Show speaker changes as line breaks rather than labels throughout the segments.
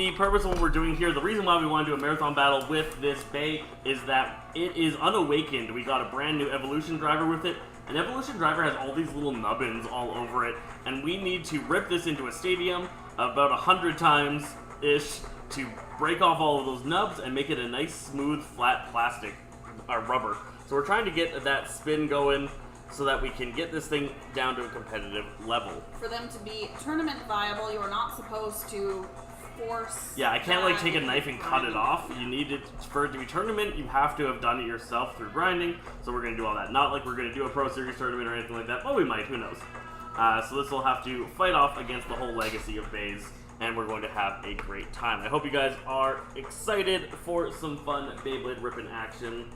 The purpose of what we're doing here, the reason why we want to do a marathon battle with this bay is that it is unawakened. We got a brand new evolution driver with it. An evolution driver has all these little nubbins all over it, and we need to rip this into a stadium about 100 times-ish to break off all of those nubs and make it a nice, smooth, flat plastic rubber. So we're trying to get that spin going so that we can get this thing down to a competitive level.
For them to be tournament viable, you are not supposed to force...
Yeah, I can't like take a knife and cut it off. You need it, for it to be tournament, you have to have done it yourself through grinding, so we're going to do all that. Not like we're going to do a Pro Series tournament or anything like that, but we might, who knows. So this will have to fight off against the whole legacy of bays, and we're going to have a great time. I hope you guys are excited for some fun Beyblade ripping action.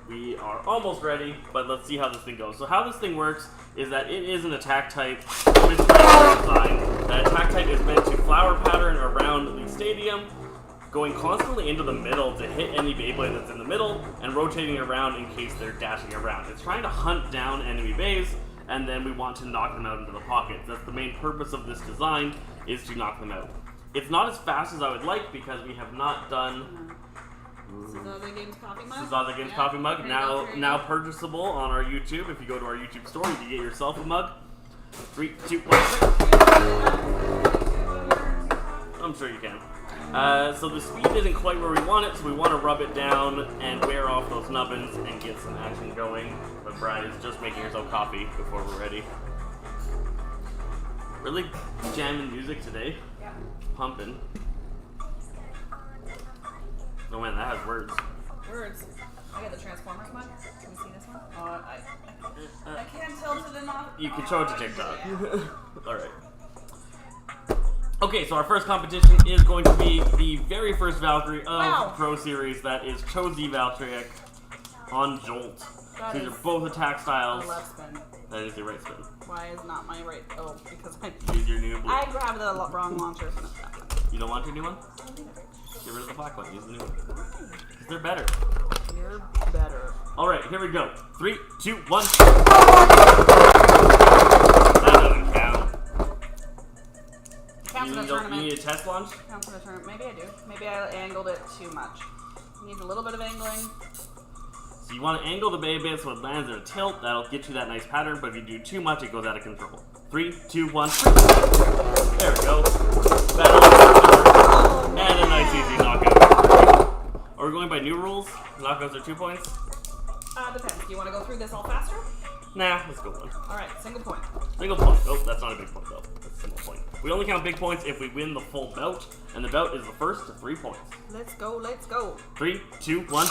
We are almost ready, but let's see how this thing goes. So how this thing works is that it is an attack type with design. That attack type is meant to flower pattern around the stadium, going constantly into the middle to hit any Beyblade that's in the middle, and rotating around in case they're dashing around. It's trying to hunt down enemy bays, and then we want to knock them out into the pockets. That's the main purpose of this design, is to knock them out. It's not as fast as I would like because we have not done...
Zaza Games Coffee Mug?
Zaza Games Coffee Mug, now purchasable on our YouTube. If you go to our YouTube store, you can get yourself a mug. 3, 2, 1. I'm sure you can. So the speed isn't quite where we want it, so we want to rub it down and wear off those nubbins and get some action going. But Brad is just making herself coffee before we're ready. Really jamming music today.
Yeah.
Pumping. Oh man, that has words.
Words. I got the Transformers one. Can we see this one? I can't tell to the not.
You can show it to TikTok. Alright. Okay, so our first competition is going to be the very first Valkyrie of Pro Series. That is Chozy Valtryek on Jolt. These are both attack styles.
Left spin.
That is the right spin.
Why is not my right? Oh, because I
use your new blue.
I grabbed the wrong launcher from the top.
You don't want your new one? Get rid of the black one. Use the new one. Because they're better.
You're better.
Alright, here we go. 3, 2, 1. That doesn't count.
Counts in a tournament.
You need a test launch?
Counts in a tournament. Maybe I do. Maybe I angled it too much. Needs a little bit of angling.
So you want to angle the bay bit so it lands at a tilt. That'll get you that nice pattern, but if you do too much, it goes out of control. 3, 2, 1. There we go. And a nice easy knockout. Are we going by new rules? Knockouts are 2 points?
Depends. Do you want to go through this all faster?
Nah, let's go one.
Alright, single point.
Single point. Oh, that's not a big point though. That's a single point. We only count big points if we win the full bout, and the bout is the first to 3 points.
Let's go, let's go.
3, 2, 1.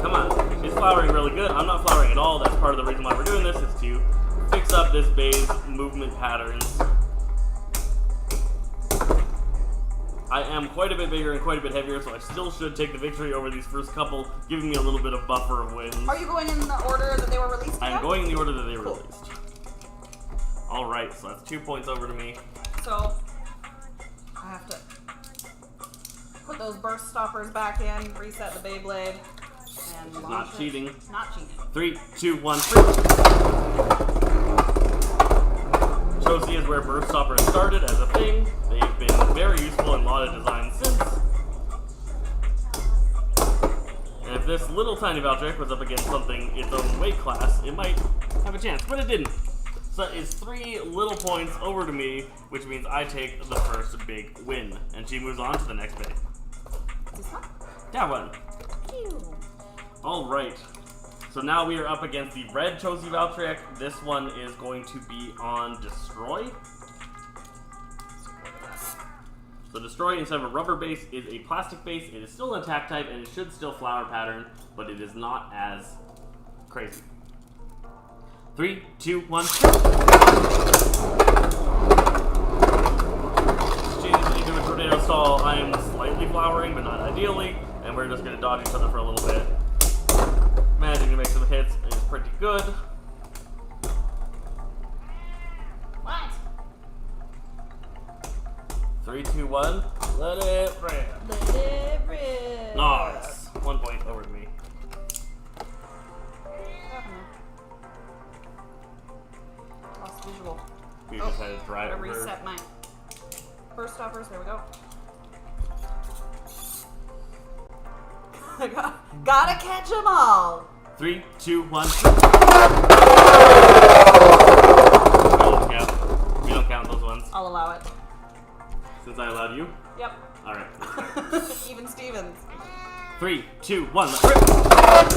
Come on. It's flowering really good. I'm not flowering at all. That's part of the reason why we're doing this, is to fix up this bay's movement patterns. I am quite a bit bigger and quite a bit heavier, so I still should take the victory over these first couple, giving me a little bit of buffer of wins.
Are you going in the order that they were released?
I'm going in the order that they were released. Alright, so that's 2 points over to me.
So, I have to put those burst stoppers back in, reset the Beyblade, and launch
Not cheating.
Not cheating.
3, 2, 1. Chozy is where burst stoppers started as a thing. They've been very useful in a lot of designs since. And if this little tiny Valtryek was up against something its own weight class, it might have a chance, but it didn't. So it's 3 little points over to me, which means I take the first big win. And she moves on to the next bay.
This one?
That one.
Ew.
Alright. So now we are up against the red Chozy Valtryek. This one is going to be on Destroy. So Destroy, instead of a rubber base, is a plastic base. It is still an attack type, and it should still flower pattern, but it is not as crazy. 3, 2, 1. Changing into a tornado stall. I am slightly flowering, but not ideally, and we're just going to dodge each other for a little bit. Managing to make some hits is pretty good.
What?
3, 2, 1. Let it rip.
Let it rip.
Nice. 1 point over to me.
Lost visual.
You
Oh,
kind of drive
Gotta
her.
reset my burst stoppers. There we go. Gotta catch them all.
3, 2, 1. We don't count those ones.
I'll allow it.
Since I allowed you?
Yep.
Alright.
Even Stevens.
3, 2, 1. Let's rip.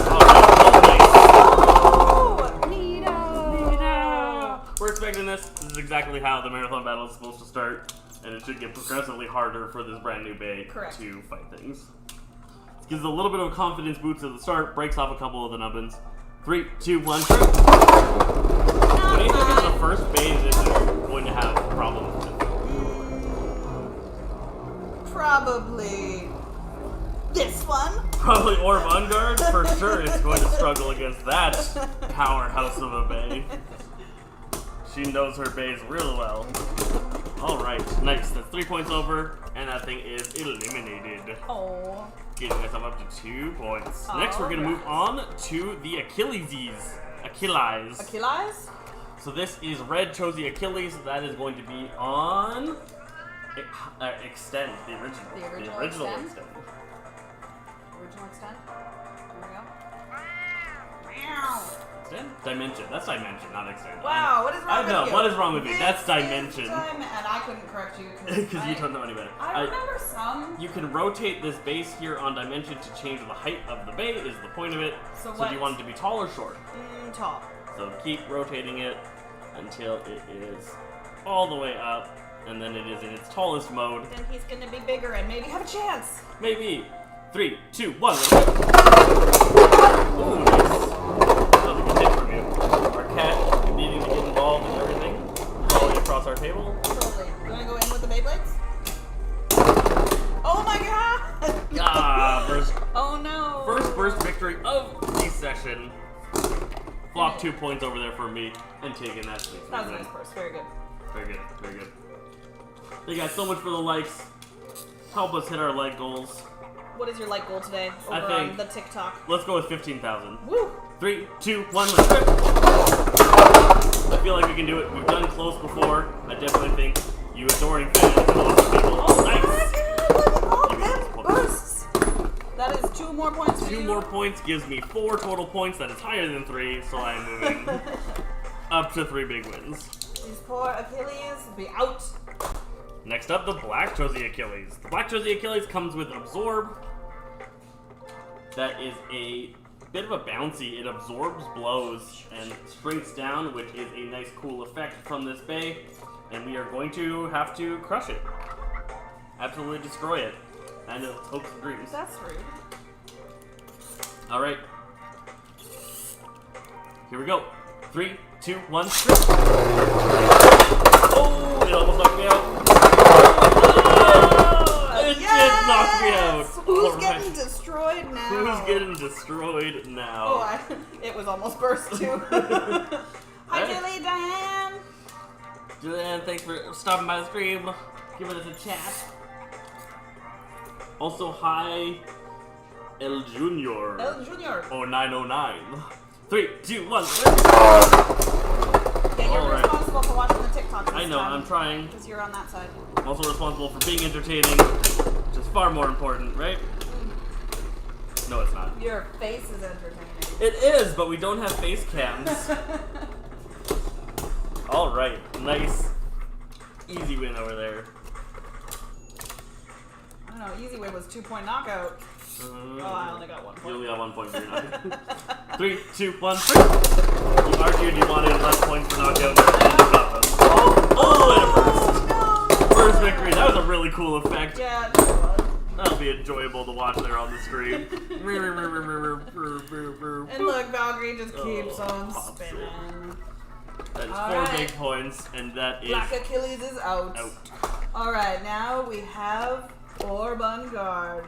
Oh,
Oh, neato.
we're expecting this. This is exactly how the marathon battle is supposed to start. And it should get progressively harder for this brand new bay to fight things. This gives a little bit of a confidence boost at the start, breaks off a couple of the nubbins. 3, 2, 1, trip. What do you think is the first bay this is going to have problems with?
Probably this one.
Probably Orb Unguard. For sure it's going to struggle against that powerhouse of a bay. She knows her bays really well. Alright, nice. That's 3 points over, and that thing is eliminated.
Oh.
Getting myself up to 2 points. Next, we're going to move on to the Achilleses.
Achilles?
So this is red chose the Achilles. That is going to be on Extend, the original.
The original
Extend.
Original extent. There we go. Meow.
Extend? Dimension. That's Dimension, not Extend.
Wow, what is wrong with you?
I know, what is wrong with me? That's
This
Dimension.
is time, and I couldn't correct you
Because you don't know any better.
I remember some.
You can rotate this base here on Dimension to change the height of the bay, is the point of it.
So
do you want it to be tall or short?
Tall.
So keep rotating it until it is all the way up, and then it is in its tallest mode.
Then he's gonna be bigger and maybe have a chance.
Maybe. 3, 2, 1. Ooh, nice. That was a good hit from you. Our cat needing to get involved in everything. Falling across our table.
Totally. You wanna go in with the Beyblades? Oh my god!
First.
Oh no!
First burst victory of the session. Flop 2 points over there for me and taking that.
That was a nice burst. Very good.
Very good. Very good. Thank you guys so much for the likes. Help us hit our like goals.
What is your like goal today over on the TikTok?
Let's go with 15,000.
Woo!
3, 2, 1, let's rip. I feel like we can do it. We've done close before. I definitely think you adoring fans and awesome people.
Oh
nice!
my god! Look at all them bursts! That is 2 more points for you.
2 more points gives me 4 total points. That is higher than 3, so I am moving up to 3 big wins.
These poor Achilles will be out.
Next up, the Black Josie Achilles. The Black Josie Achilles comes with Absorb. That is a bit of a bouncy. It absorbs blows and shrinks down, which is a nice cool effect from this bay. And we are going to have to crush it. Absolutely destroy it. And its hopes and dreams.
That's rude.
Alright. Here we go. 3, 2, 1. Oh, it almost knocked me out. It did knock me out.
Who's getting destroyed now?
Who's getting destroyed now?
Oh, it was almost burst too. Hi, Julie, Diane.
Julianne, thanks for stopping by the stream, giving us a chat. Also, hi, El Junior.
El Junior.
Oh, 909. 3, 2, 1.
Yeah, you're responsible for watching the TikToks this
I know,
time,
I'm trying.
because you're on that side.
I'm also responsible for being entertaining, which is far more important, right? No, it's not.
Your face is entertaining.
It is, but we don't have face cams. Alright, nice. Easy win over there.
I don't know, easy win was 2-point knockout. Oh, I only got 1 point.
You only got 1 point for your knockout. 3, 2, 1, 3. You argued you wanted less points for knockout, and you got them. Oh, and a burst. First victory. That was a really cool effect.
Yeah, it was.
That'll be enjoyable to watch there on the screen.
And look, Valkyrie just keeps on
pops it.
spinning.
That is
All
4
right.
big points, and that is
Black Achilles is out. Alright, now we have Orban Guard.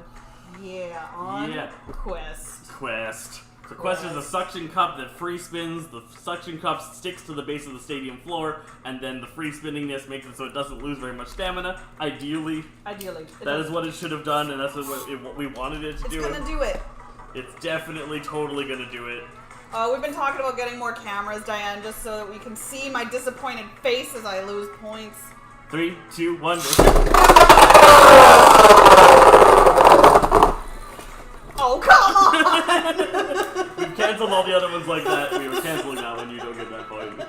Yeah, on Quest.
So Quest is a suction cup that free spins. The suction cup sticks to the base of the stadium floor, and then the free spinningness makes it so it doesn't lose very much stamina. Ideally. That is what it should have done, and that's what we wanted it to do.
It's gonna do it.
It's definitely totally gonna do it.
We've been talking about getting more cameras, Diane, just so that we can see my disappointed face as I lose points.
3, 2, 1, go.
Oh, come on!
We've canceled all the other ones like that. We were canceling that one. You don't get that point.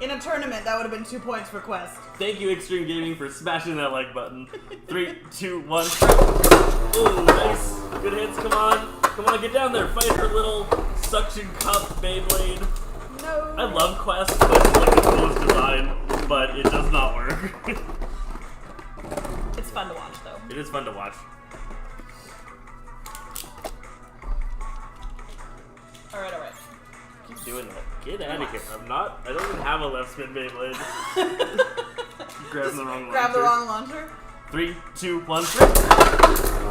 In a tournament, that would have been 2 points for Quest.
Thank you, Extreme Gaming, for smashing that like button. 3, 2, 1. Ooh, nice. Good hits. Come on. Come on, get down there. Fight her little suction cup Beyblade.
No.
I love Quest. Quest is like the coolest design, but it does not work.
It's fun to watch, though.
It is fun to watch.
Alright.
Keep doing that. Get out of here. I don't even have a left spin Beyblade. Grab the wrong launcher.
Grab the wrong launcher?
3, 2, 1, 3.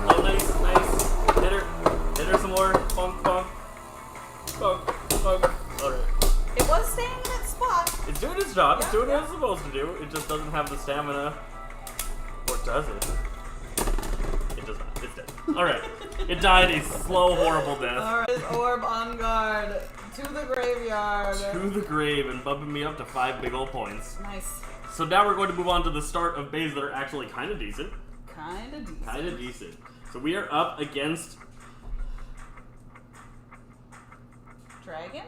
Oh, nice. Hit her some more. Bonk. Alright.
It was staying in its spot.
It's doing its job.
Yeah,
It's doing what it's supposed to do. It just doesn't have the stamina. Or does it? It does not. It's dead. Alright. It died a slow, horrible death.
Alright, orb on guard. To the graveyard.
To the grave and bumping me up to 5 big ol' points.
Nice.
So now we're going to move on to the start of bays that are actually kind of decent.
Kinda decent.
So we are up against
Dragon?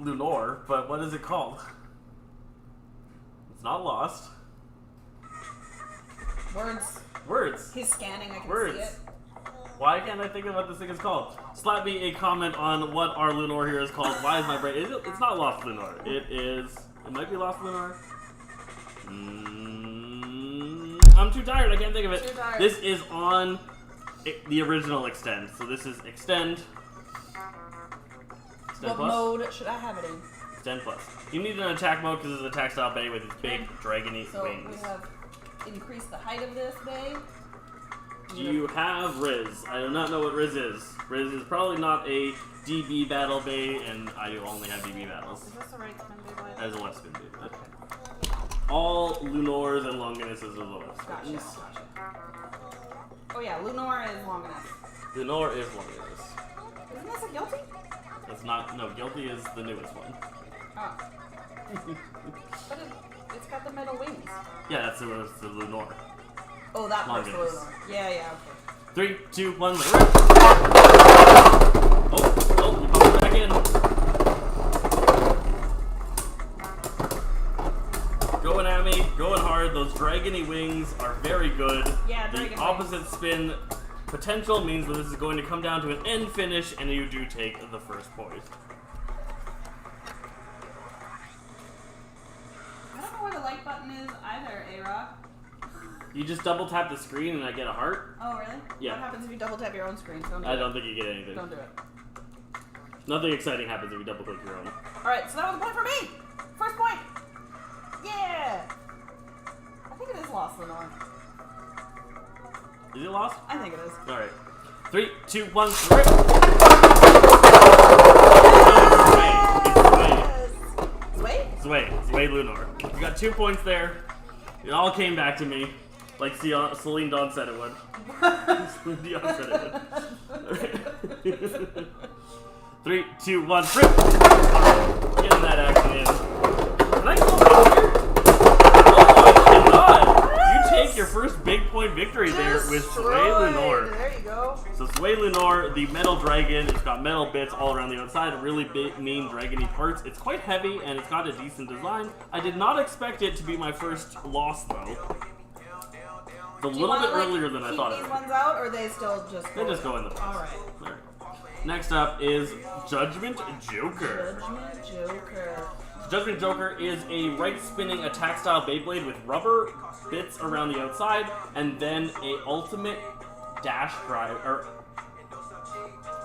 Lunor, but what is it called? It's not Lost. Words.
He's scanning, I can
Words.
see it.
Why can't I think of what this thing is called? Slap me a comment on what our Lunor here is called. Why is my brain... It's not Lost Lunor. It might be Lost Lunor. I'm too tired. I can't think of it. This is on the original Extend. So this is Extend.
What
Plus?
mode should I have it in?
Extend Plus. You need an attack mode because it's a attack style bay with its big dragony
So
wings.
we have increased the height of this bay.
Do you have Riz? I do not know what Riz is. Riz is probably not a DB battle bay, and I only have DB battles.
Is this the right spin Beyblade?
That is a left spin Beyblade. Okay. All Lunors and Longinus is the left spins.
Gotcha. Oh yeah, Lunor is Longinus.
Lunor is Longinus.
Isn't this a Guilty?
It's not. No, Guilty is the newest one.
Oh. But it's got the metal wings.
Yeah, that's the Lunor.
Oh, that part's the
Longinus.
Lunor. Yeah, okay.
3, 2, 1, rip! Oh, you popped it back in. Going at me, going hard. Those dragony wings are very good.
Yeah,
the
dragon
opposite spin potential means that this is going to come down to an end finish, and you do take the first point.
I don't know where the like button is either, A-Rock.
You just double tap the screen and I get a heart.
Oh, really?
Yeah.
What happens if you double tap your own screen?
I don't think you get anything.
Don't do it.
Nothing exciting happens if you double click your own.
Alright, so that was a point for me! First point! Yeah! I think it is Lost Lenore.
Is it Lost?
I think it is.
Alright. 3, 2, 1, rip! Sway Lunor. You got 2 points there. It all came back to me. Like Celine Dion said it would. Celine Dion said it would. 3, 2, 1, rip! Getting that action in. Can I go up here? Oh, I cannot! You take your first big point victory there with Sway Lunor.
There you go.
So Sway Lunor, the metal dragon, it's got metal bits all around the outside, really big, mean dragony parts. It's quite heavy and it's got a decent design. I did not expect it to be my first loss though. It's a little bit earlier than I thought it
would.
would.
These ones out, or they still just
They just go in the box.
Alright.
Next up is Judgment Joker.
Judgment Joker.
Judgment Joker is a right-spinning attack-style Beyblade with rubber bits around the outside, and then a ultimate dash drive or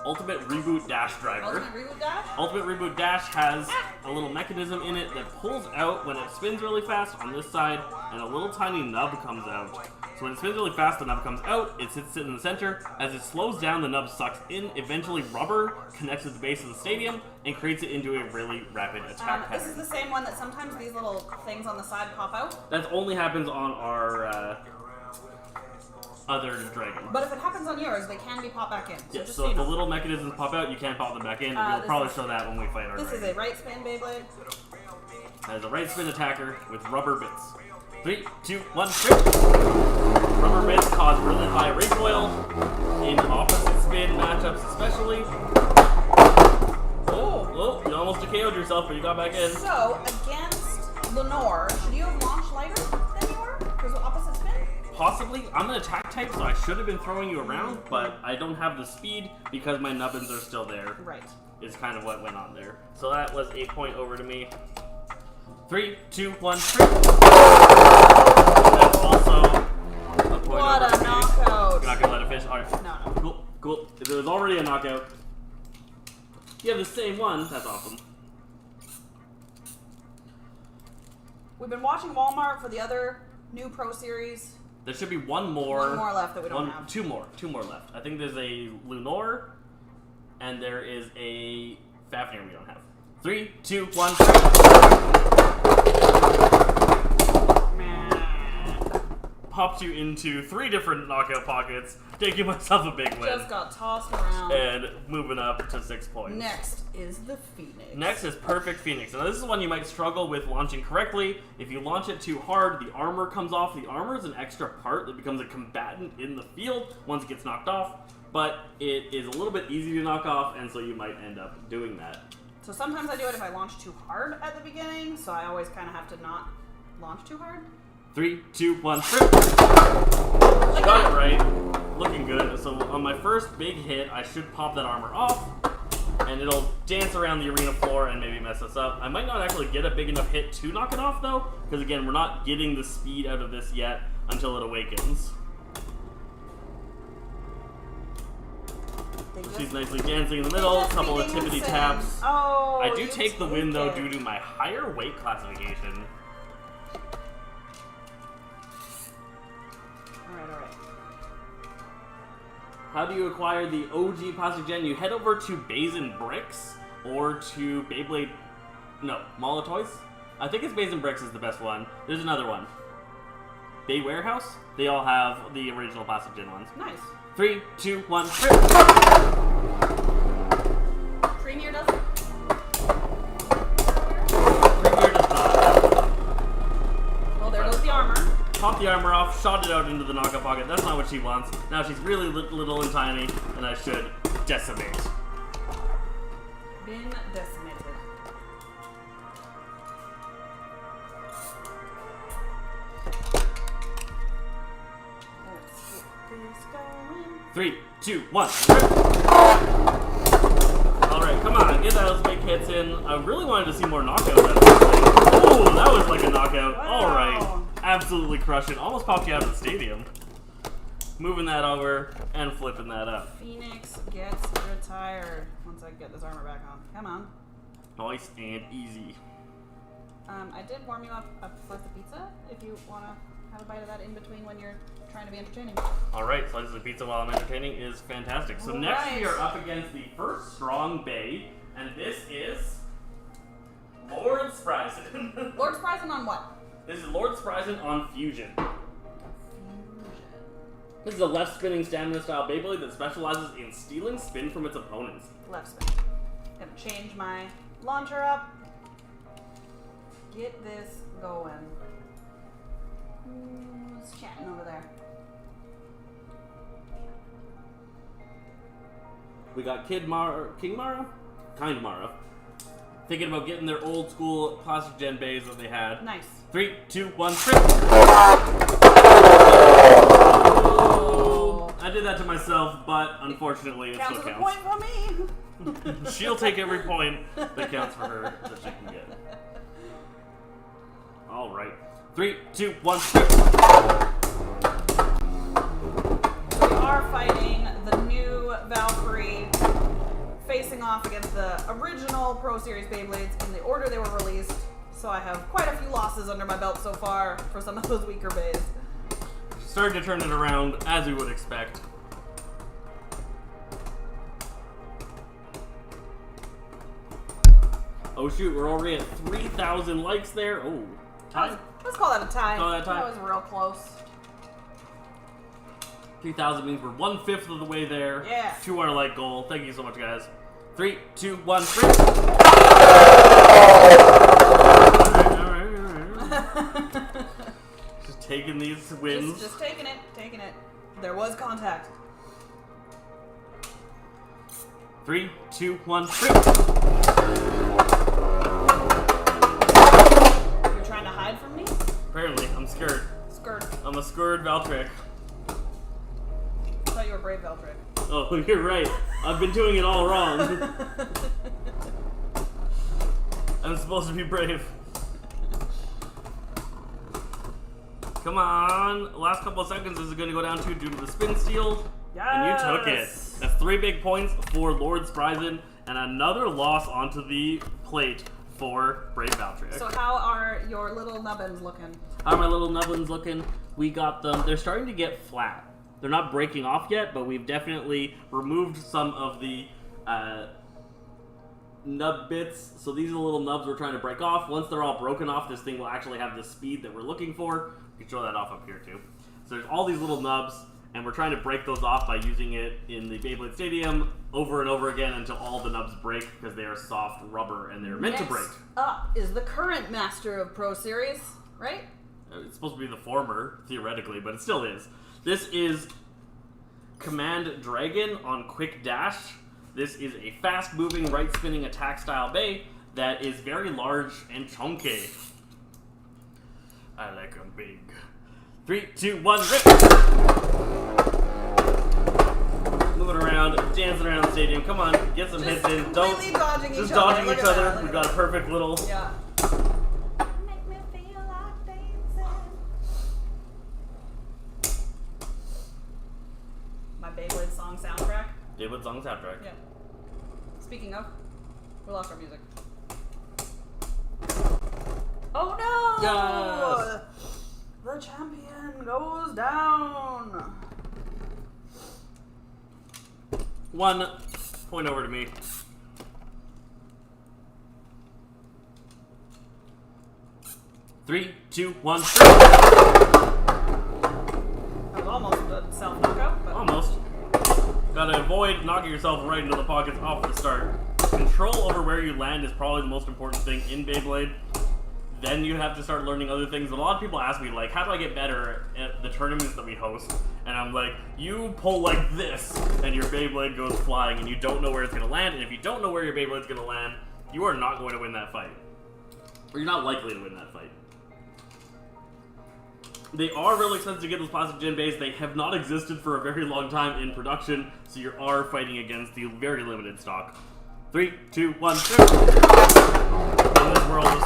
ultimate reboot dash driver.
Ultimate Reboot Dash?
Ultimate Reboot Dash has a little mechanism in it that pulls out when it spins really fast on this side, and a little tiny nub comes out. So when it spins really fast, the nub comes out, it sits in the center. As it slows down, the nub sucks in. Eventually, rubber connects to the base of the stadium and creates it into a really rapid attack
This is
pattern.
the same one that sometimes these little things on the side pop out?
That only happens on our other dragon.
But if it happens on yours, they can be popped back in. So
yes,
just
so if the little mechanisms pop out, you can't pop them back in. And we'll probably show that when we fight our
This
dragon.
is a right spin Beyblade.
That is a right spin attacker with rubber bits. 3, 2, 1, trip! Rubber bits cause really high recoil in opposite spin matchups especially. Oh, you almost KO'd yourself, but you got back in.
So, against Lenore, should you have launched lighter than you were? Because of opposite spin?
Possibly. I'm an attack type, so I should have been throwing you around, but I don't have the speed because my nubbins are still there.
Right.
Is kind of what went on there. So that was a point over to me. 3, 2, 1, trip! That's also a point
What
over
a
to me.
knockout!
You're not gonna let it finish? Alright.
No.
Cool. If it was already a knockout, you have the same one. That's awesome.
We've been watching Walmart for the other new Pro Series.
There should be one more.
One more left that we don't have.
Two more left. I think there's a Lunor, and there is a Fafnir we don't have. 3, 2, 1, 3. Popped you into 3 different knockout pockets, taking myself a big win.
Just got tossed around.
And moving up to 6 points.
Next is the Phoenix.
Next is Perfect Phoenix. Now this is one you might struggle with launching correctly. If you launch it too hard, the armor comes off. The armor is an extra part that becomes a combatant in the field once it gets knocked off. But it is a little bit easy to knock off, and so you might end up doing that.
So sometimes I do it if I launch too hard at the beginning, so I always kind of have to not launch too hard.
3, 2, 1, trip! Got it right. Looking good. So on my first big hit, I should pop that armor off, and it'll dance around the arena floor and maybe mess us up. I might not actually get a big enough hit to knock it off, though, because again, we're not getting the speed out of this yet until it awakens. She's nicely dancing in the middle, a couple of tippity taps.
Oh,
I do take the win, though, due to my higher weight classification. How do you acquire the OG Plastic Gen? You head over to Beys and Bricks or to Beyblade. No, Mall of Toys? I think it's Beys and Bricks is the best one. There's another one. Bay Warehouse? They all have the original Plastic Gen ones.
Nice.
3, 2, 1, trip!
Premier does it?
Premier does not.
Well, there goes the armor.
Pop the armor off, shot it out into the knockout pocket. That's not what she wants. Now she's really little and tiny, and I should decimate.
Been decimated. Let's get this going.
3, 2, 1. Alright, come on, get those big hits in. I really wanted to see more knockouts out of this thing. Oh, that was like a knockout.
Wow.
Alright. Absolutely crush it. Almost popped you out of the stadium. Moving that over and flipping that up.
Phoenix gets retired once I get this armor back on. Come on.
Nice and easy.
I did warm you up a slice of pizza if you want to have a bite of that in between when you're trying to be entertaining.
Alright, slices of pizza while I'm entertaining is fantastic. So next we are up against the first strong bay, and this is Lord Spryzen.
Lord Spryzen on what?
This is Lord Spryzen on Fusion. This is a left spinning stamina style Beyblade that specializes in stealing spin from its opponents.
Left spin. Gonna change my launcher up. Get this going. Who's chatting over there?
We got King Mara, Kind Mara, thinking about getting their old school Plastic Gen bays that they had.
Nice.
3, 2, 1, trip! Oh, I did that to myself, but unfortunately it still counts.
Point for me.
She'll take every point that counts for her that she can get. Alright. 3, 2, 1, trip!
We are fighting the new Valkyrie, facing off against the original Pro Series Beyblades in the order they were released. So I have quite a few losses under my belt so far for some of those weaker bays.
Starting to turn it around, as we would expect. Oh shoot, we're already at 3,000 likes there. Oh, tie?
Let's call that a tie.
Call that a tie.
That was real close.
3,000 means we're 1/5 of the way there to our light goal. Thank you so much, guys. 3, 2, 1, 3. All right. Just taking these wins.
Just taking it. There was contact.
3, 2, 1, 3.
You're trying to hide from me?
Apparently, I'm scared. I'm a scared Valtryek.
I thought you were brave, Valtryek.
Oh, you're right. I've been doing it all wrong. I'm supposed to be brave. Come on. Last couple of seconds is going to go down to due to the spin steal.
Yes.
And you took it. That's 3 big points for Lord Spryzen and another loss onto the plate for Brave Valtryek.
So how are your little nubbins looking?
How are my little nubbins looking? We got them. They're starting to get flat. They're not breaking off yet, but we've definitely removed some of the nub bits. So these are the little nubs we're trying to break off. Once they're all broken off, this thing will actually have the speed that we're looking for. You can show that off up here too. So there's all these little nubs, and we're trying to break those off by using it in the Beyblade Stadium over and over again until all the nubs break because they are soft rubber and they're meant to break.
Up is the current master of Pro Series, right?
It's supposed to be the former, theoretically, but it still is. This is Command Dragon on Quick Dash. This is a fast-moving, right-spinning attack style bay that is very large and chunky. I like them big. 3, 2, 1, rip! Moving around, dancing around the stadium. Come on, get some hits in. Don't
dodging
just
each
dodging
other.
each other. We've got a perfect little.
Yeah.
Make me feel like dancing.
My Beyblade song soundtrack.
Beyblade song soundtrack.
Yeah. Speaking of, we lost our music. Oh no!
Yes.
The champion goes down.
1 point over to me. Three, 2, 1, 3.
That was almost a self-knockout, but...
Almost. Gotta avoid knocking yourself right into the pockets off the start. Control over where you land is probably the most important thing in Beyblade. Then you have to start learning other things. And a lot of people ask me, like, how do I get better at the tournaments that we host? And I'm like, you pull like this, and your Beyblade goes flying, and you don't know where it's going to land. And if you don't know where your Beyblade's going to land, you are not going to win that fight. Or you're not likely to win that fight. They are really expensive to get those plastic gem bays. They have not existed for a very long time in production, so you are fighting against the very limited stock. 3, 2, 1, 2. In this world of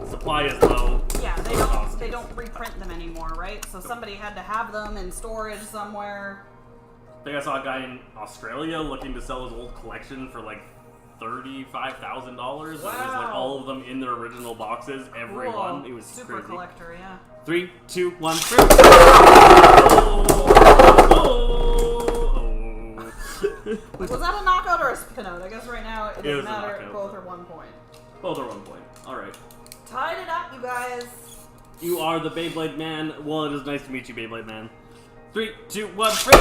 supply is low.
Yeah, they don't reprint them anymore, right? So somebody had to have them in storage somewhere.
I think I saw a guy in Australia looking to sell his old collection for like $35,000. And it was like all of them in their original boxes, every one. It was
super
crazy.
collector, yeah.
3, 2, 1, 3.
Was that a knockout or a spin out? I guess right now it doesn't
was a
matter.
knockout.
Both are 1 point.
Both are 1 point. Alright.
Tied it up, you guys.
You are the Beyblade Man. Well, it is nice to meet you, Beyblade Man. 3, 2, 1, 3.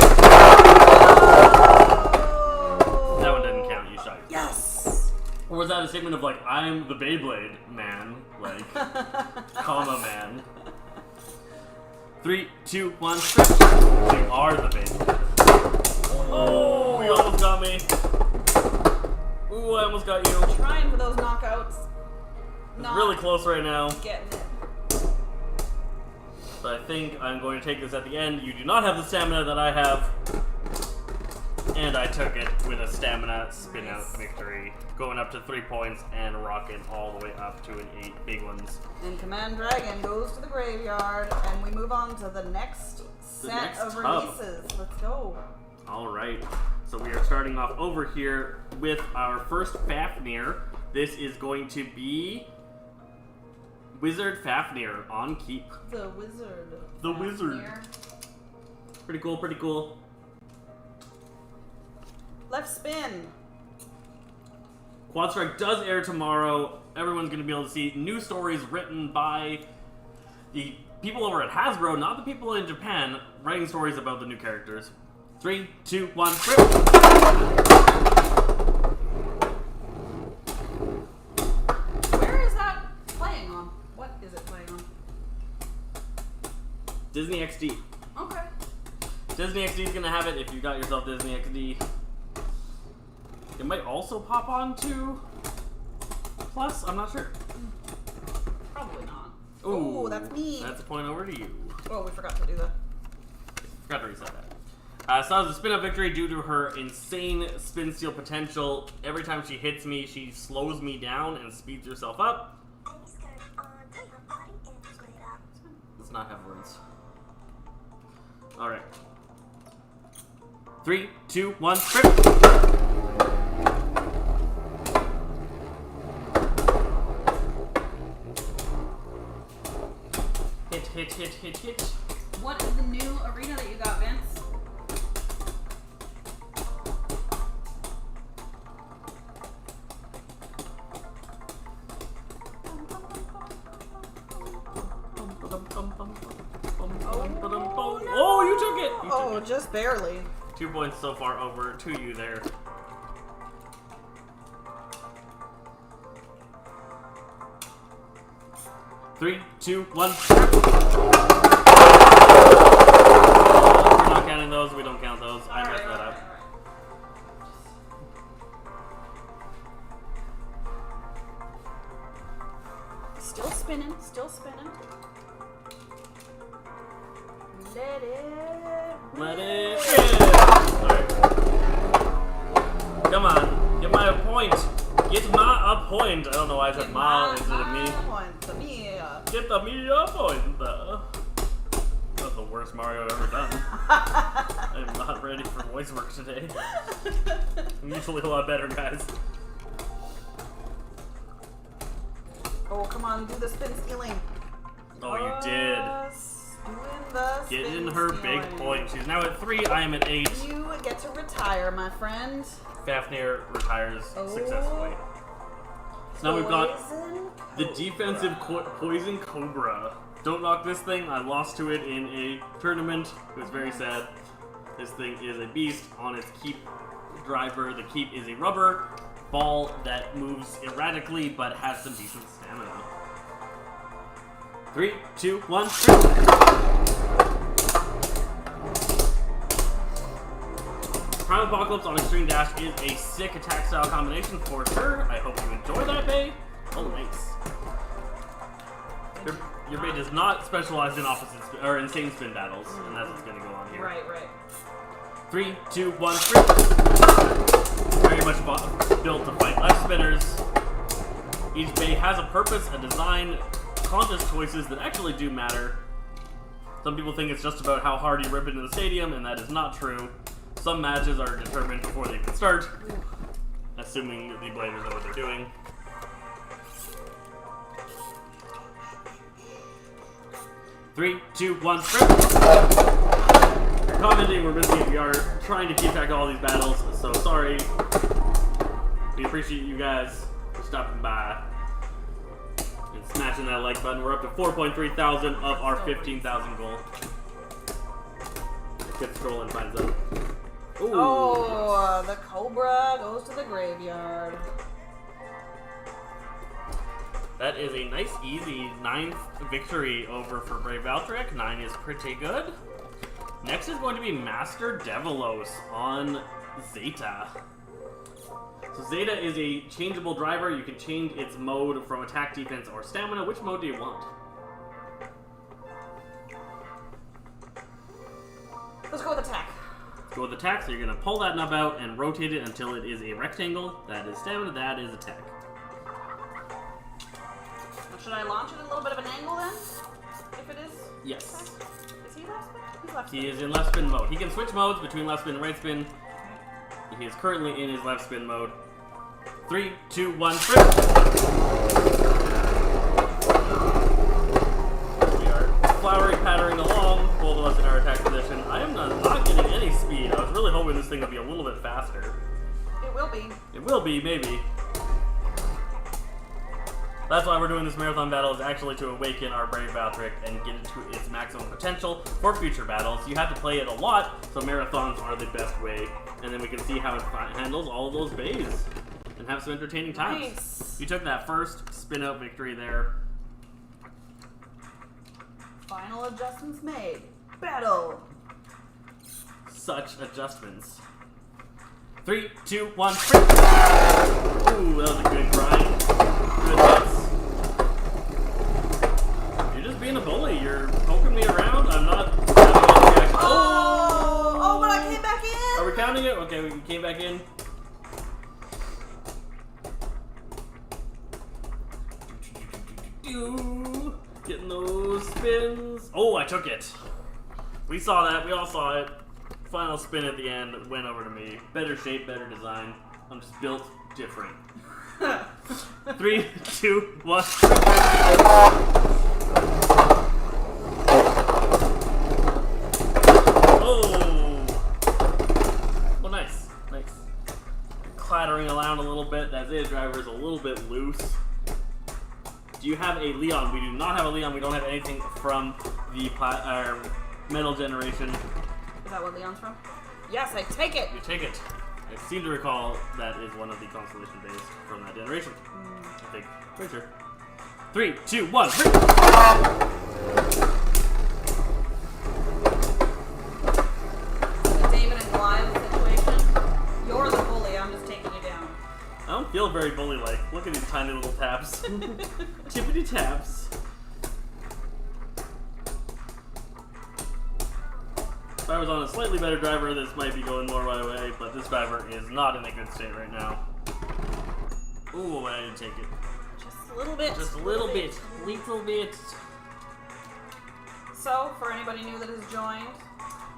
That one didn't count, you shot.
Yes.
Or was that a statement of like, I'm the Beyblade Man? Like, comma man. 3, 2, 1, 3. You are the Beyblade. Oh, you almost got me. Ooh, I almost got you.
Trying for those knockouts.
It's really close right now.
Getting it.
But I think I'm going to take this at the end. You do not have the stamina that I have. And I took it with a stamina spin-out victory. Going up to 3 points and rocking all the way up to an 8 big ones.
And Command Dragon goes to the graveyard, and we move on to the next set of releases. Let's go.
Alright, so we are starting off over here with our first Fafnir. This is going to be Wizard Fafnir on Keep.
The Wizard.
The Wizard. Pretty cool, pretty cool.
Left spin.
Quad Strike does air tomorrow. Everyone's going to be able to see new stories written by the people over at Hasbro, not the people in Japan, writing stories about the new characters. 3, 2, 1, rip!
Where is that playing on? What is it playing on?
Disney XD.
Okay.
Disney XD is gonna have it if you got yourself Disney XD. It might also pop on to Plus, I'm not sure.
Probably not.
Ooh,
that's me.
That's a point over to you.
Oh, we forgot to do that.
Forgot to reset that. So that was a spin-up victory due to her insane spin steal potential. Every time she hits me, she slows me down and speeds herself up. Let's not have words. Alright. 3, 2, 1, trip! Hit.
What is the new arena that you got, Vince?
Oh, you took it! You took it.
Just barely.
2 points so far over to you there. Three, 2, 1. We're not counting those. We don't count those. I messed that up.
Still spinning. Still spinning. Let it.
Alright. Come on. Get my point. Get my a point. I don't know why I said ma instead of me. Get the me a point. That's the worst Mario I've ever done. I'm not ready for voice work today. I'm usually a lot better, guys.
Oh, come on, do the spin stealing.
Oh, you did. Get in her big point. She's now at 3. I am at 8.
You get to retire, my friend.
Fafnir retires successfully. So now we've got the defensive Poison Cobra. Don't knock this thing. I lost to it in a tournament. It was very sad. This thing is a beast on its keep driver. The keep is a rubber ball that moves erratically but has some decent stamina. 3, 2, 1. Prime Apocalypse on Extreme Dash is a sick attack style combination for sure. I hope you enjoy that, Bay. Oh, nice. Your Bay does not specialize in insane spin battles, and that's what's going to go on here.
Right.
3, 2, 1, 3. Very much built to fight left spinners. Each Bay has a purpose, a design, conscious choices that actually do matter. Some people think it's just about how hard you rip into the stadium, and that is not true. Some matches are determined before they can start, assuming the bladers know what they're doing. 3, 2, 1, trip! You're commenting, we're busy, we are trying to keep track of all these battles, so sorry. We appreciate you guys for stopping by and smashing that like button. We're up to 4.3 thousand of our 15,000 goal. Get scroll and finds out. Ooh.
Oh, the Cobra goes to the graveyard.
That is a nice, easy 9th victory over for Brave Valtryek. 9 is pretty good. Next is going to be Master Devilos on Zeta. So Zeta is a changeable driver. You can change its mode from attack, defense, or stamina. Which mode do you want?
Let's go with attack.
Go with attack, so you're going to pull that nub out and rotate it until it is a rectangle. That is stamina, that is attack.
Now, should I launch it at a little bit of an angle then? If it is?
Yes.
Is he left spin? He's left spin.
He is in left spin mode. He can switch modes between left spin and right spin. He is currently in his left spin mode. 3, 2, 1, trip! We are flowery pattering along, both of us in our attack position. I am not getting any speed. I was really hoping this thing would be a little bit faster.
It will be.
It will be, maybe. That's why we're doing this marathon battle, is actually to awaken our brave Valtryek and get it to its maximum potential for future battles. You have to play it a lot, so marathons are the best way, and then we can see how it handles all of those bays and have some entertaining times.
Nice.
You took that first spin-out victory there.
Final adjustments made. Battle.
Such adjustments. 3, 2, 1. Ooh, that was a good grind. Good hits. You're just being a bully. You're poking me around. I'm not having any reaction.
Oh, but I came back in.
Are we counting it? Okay, we came back in. Getting those spins. Oh, I took it. We saw that. We all saw it. Final spin at the end went over to me. Better shape, better design. I'm just built different. 3, 2, 1. Oh! Well, nice. Nice. Clattering around a little bit. That Zeta driver is a little bit loose. Do you have a Leon? We do not have a Leon. We don't have anything from the metal generation.
Is that what Leon's from? Yes, I take it.
You take it. I seem to recall that is one of the constellation bays from that generation. I think. Pretty sure. 3, 2, 1.
It's a David and Goliath situation. You're the bully. I'm just taking you down.
I don't feel very bully-like. Look at these tiny little taps. Tippity taps. If I was on a slightly better driver, this might be going more my way, but this driver is not in a good state right now. Ooh, I didn't take it.
Just a little bit.
Just a little bit. Little bit.
So, for anybody new that has joined,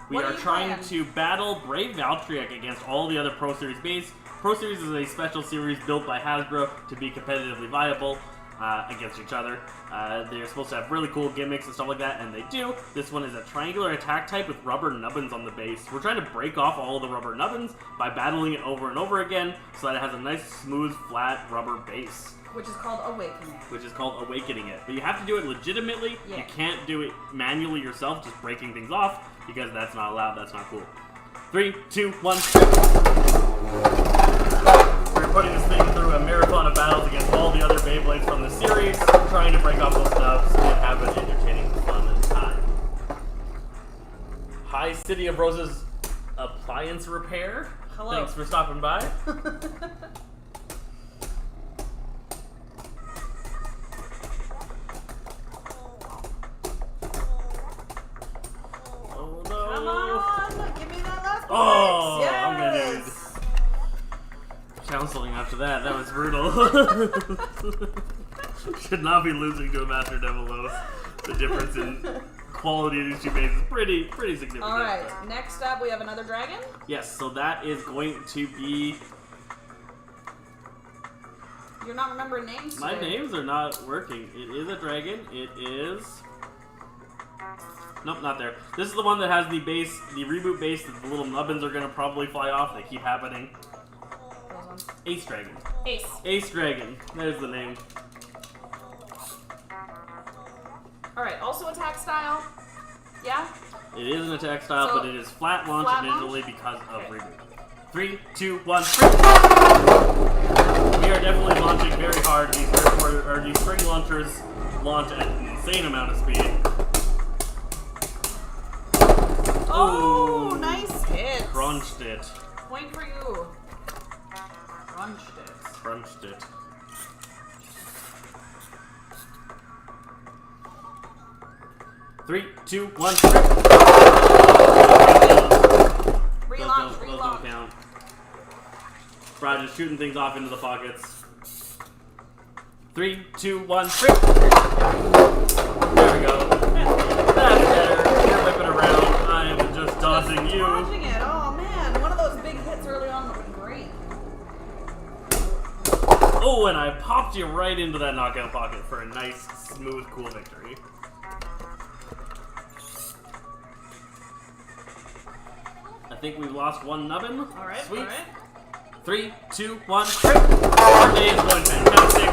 We
what
are
you
trying
playing?
to battle Brave Valtryek against all the other Pro Series bays. Pro Series is a special series built by Hasbro to be competitively viable against each other. They're supposed to have really cool gimmicks and stuff like that, and they do. This one is a triangular attack type with rubber nubbins on the base. We're trying to break off all of the rubber nubbins by battling it over and over again so that it has a nice, smooth, flat rubber base.
which is called Awakening.
Which is called Awakening It. But you have to do it legitimately.
Yeah.
You can't do it manually yourself, just breaking things off, because that's not allowed, that's not cool. 3, 2, 1. We're putting this thing through a marathon of battles against all the other Beyblades from the series, trying to break off those nubs and have an entertaining, fun time. Hi, City of Roses Appliance Repair.
Hello.
Thanks for stopping by. Oh no.
Come on, give me that last
Oh,
place. Yes.
I'm gonna need counseling after that. That was brutal. Should not be losing to a Master Devilos. The difference in quality of these two bases is pretty significant.
All right,
but-
next up we have another dragon.
Yes, so that is going to be.
You're not remembering names
My
today.
names are not working. It is a dragon. It is. Nope, not there. This is the one that has the base, the reboot base that the little nubbins are going to probably fly off. They keep happening.
Those ones.
Ace Dragon.
Ace.
Ace Dragon. There's the name.
All right, also attack style. Yeah?
It is an attack style,
So,
but it is flat launch
flat
initially
launch?
because of
Okay.
reboot. 3, 2, 1. We are definitely launching very hard. These spring launchers launch at an insane amount of speed.
Oh,
Ooh.
nice hit.
Crunched it.
Point for you. Crunched it.
Crunched it. Three, 2, 1.
Relaunch,
Those don't
relaunch.
count. Brad just shooting things off into the pockets. 3, 2, 1. There we go. That's better. You're whipping around. I am just dodging you.
Dodging it. Oh man, one of those big hits early on would have been great.
Oh, and I popped you right into that knockout pocket for a nice, smooth, cool victory. I think we've lost one nubbin.
All right,
Sweet.
all right.
3, 2, 1. Our day is going fantastic.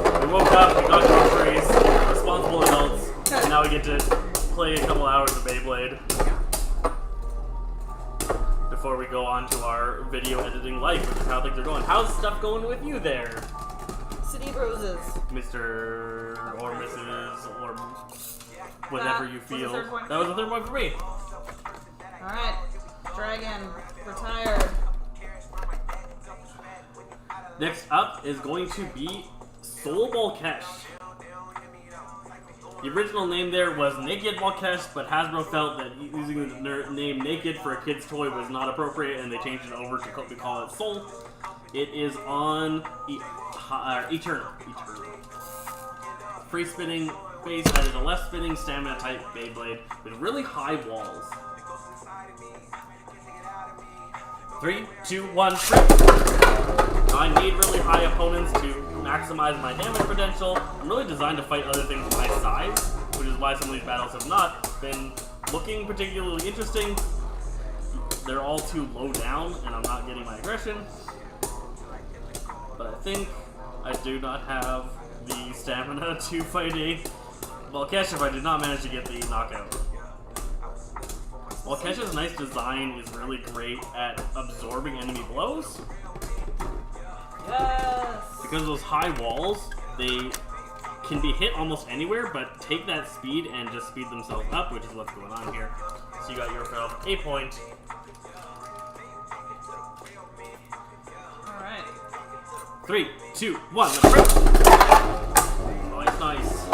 We woke up, we got groceries, responsible adults, and now we get to play a couple hours of Beyblade before we go on to our video editing life, which is how things are going. How's stuff going with you there,
City bruises.
Mr. or Mrs. or whatever you feel?
Was the third point.
That was the third point for me.
Alright. Dragon. Retired.
Next up is going to be Soul Balkesh. The original name there was Naked Balkesh, but Hasbro felt that using the name Naked for a kid's toy was not appropriate, and they changed it over to call it Soul. It is on Eternal. Free spinning base that is a less spinning stamina type Beyblade with really high walls. 3, 2, 1, trip! I need really high opponents to maximize my damage potential. I'm really designed to fight other things my size, which is why some of these battles have not been looking particularly interesting. They're all too low down, and I'm not getting my aggression. But I think I do not have the stamina to fight a Balkesh if I did not manage to get the knockout. Balkesh's nice design is really great at absorbing enemy blows.
Yes!
Because of those high walls, they can be hit almost anywhere, but take that speed and just speed themselves up, which is what's going on here. So you got yourself a point.
Alright.
3, 2, 1, the rip! Nice.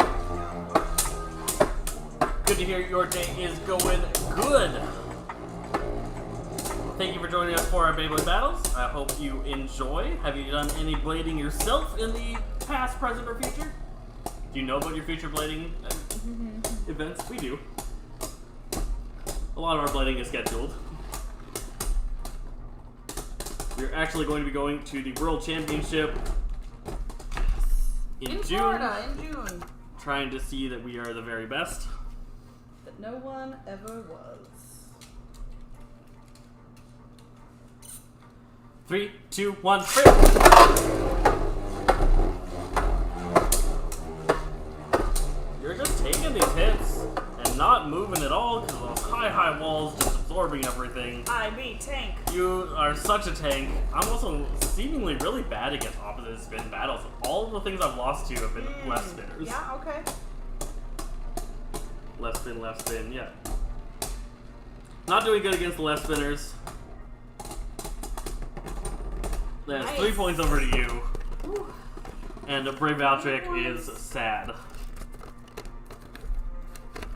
Good to hear your day is going good. Thank you for joining us for our Beyblade battles. I hope you enjoy. Have you done any blading yourself in the past, present, or future? Do you know about your future blading events? We do. A lot of our blading is scheduled. We're actually going to be going to the World Championship in June.
Florida, in June.
Trying to see that we are the very best.
That no one ever was.
3, 2, 1, trip! You're just taking these hits and not moving at all because of those high walls just absorbing everything.
I be tank.
You are such a tank. I'm also seemingly really bad against opposite spin battles. All of the things I've lost to have been left spinners.
Yeah, okay.
Left spin, yeah. Not doing good against the left spinners. That's
Nice.
3 points over to you.
Whew.
And a Brave Valtryek is sad.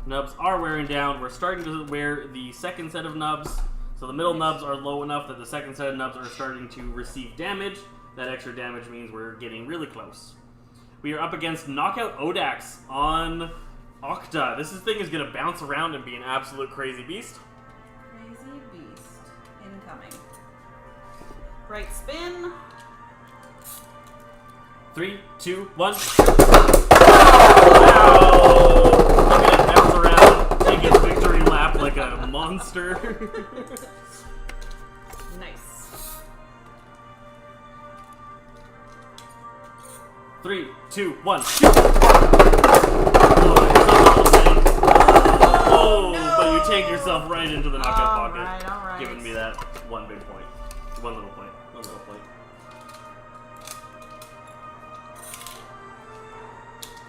Nubs are wearing down. We're starting to wear the second set of nubs. So the middle nubs are low enough that the second set of nubs are starting to receive damage. That extra damage means we're getting really close. We are up against Knockout Odax on Octa. This thing is going to bounce around and be an absolute crazy beast.
Crazy beast. Incoming. Right spin.
3, 2, 1. Wow! Look at it bounce around, take his victory lap like a monster.
Nice.
3, 2, 1. Oh,
no.
but you take yourself right into the knockout pocket.
All right.
Giving me that one big point. One little point.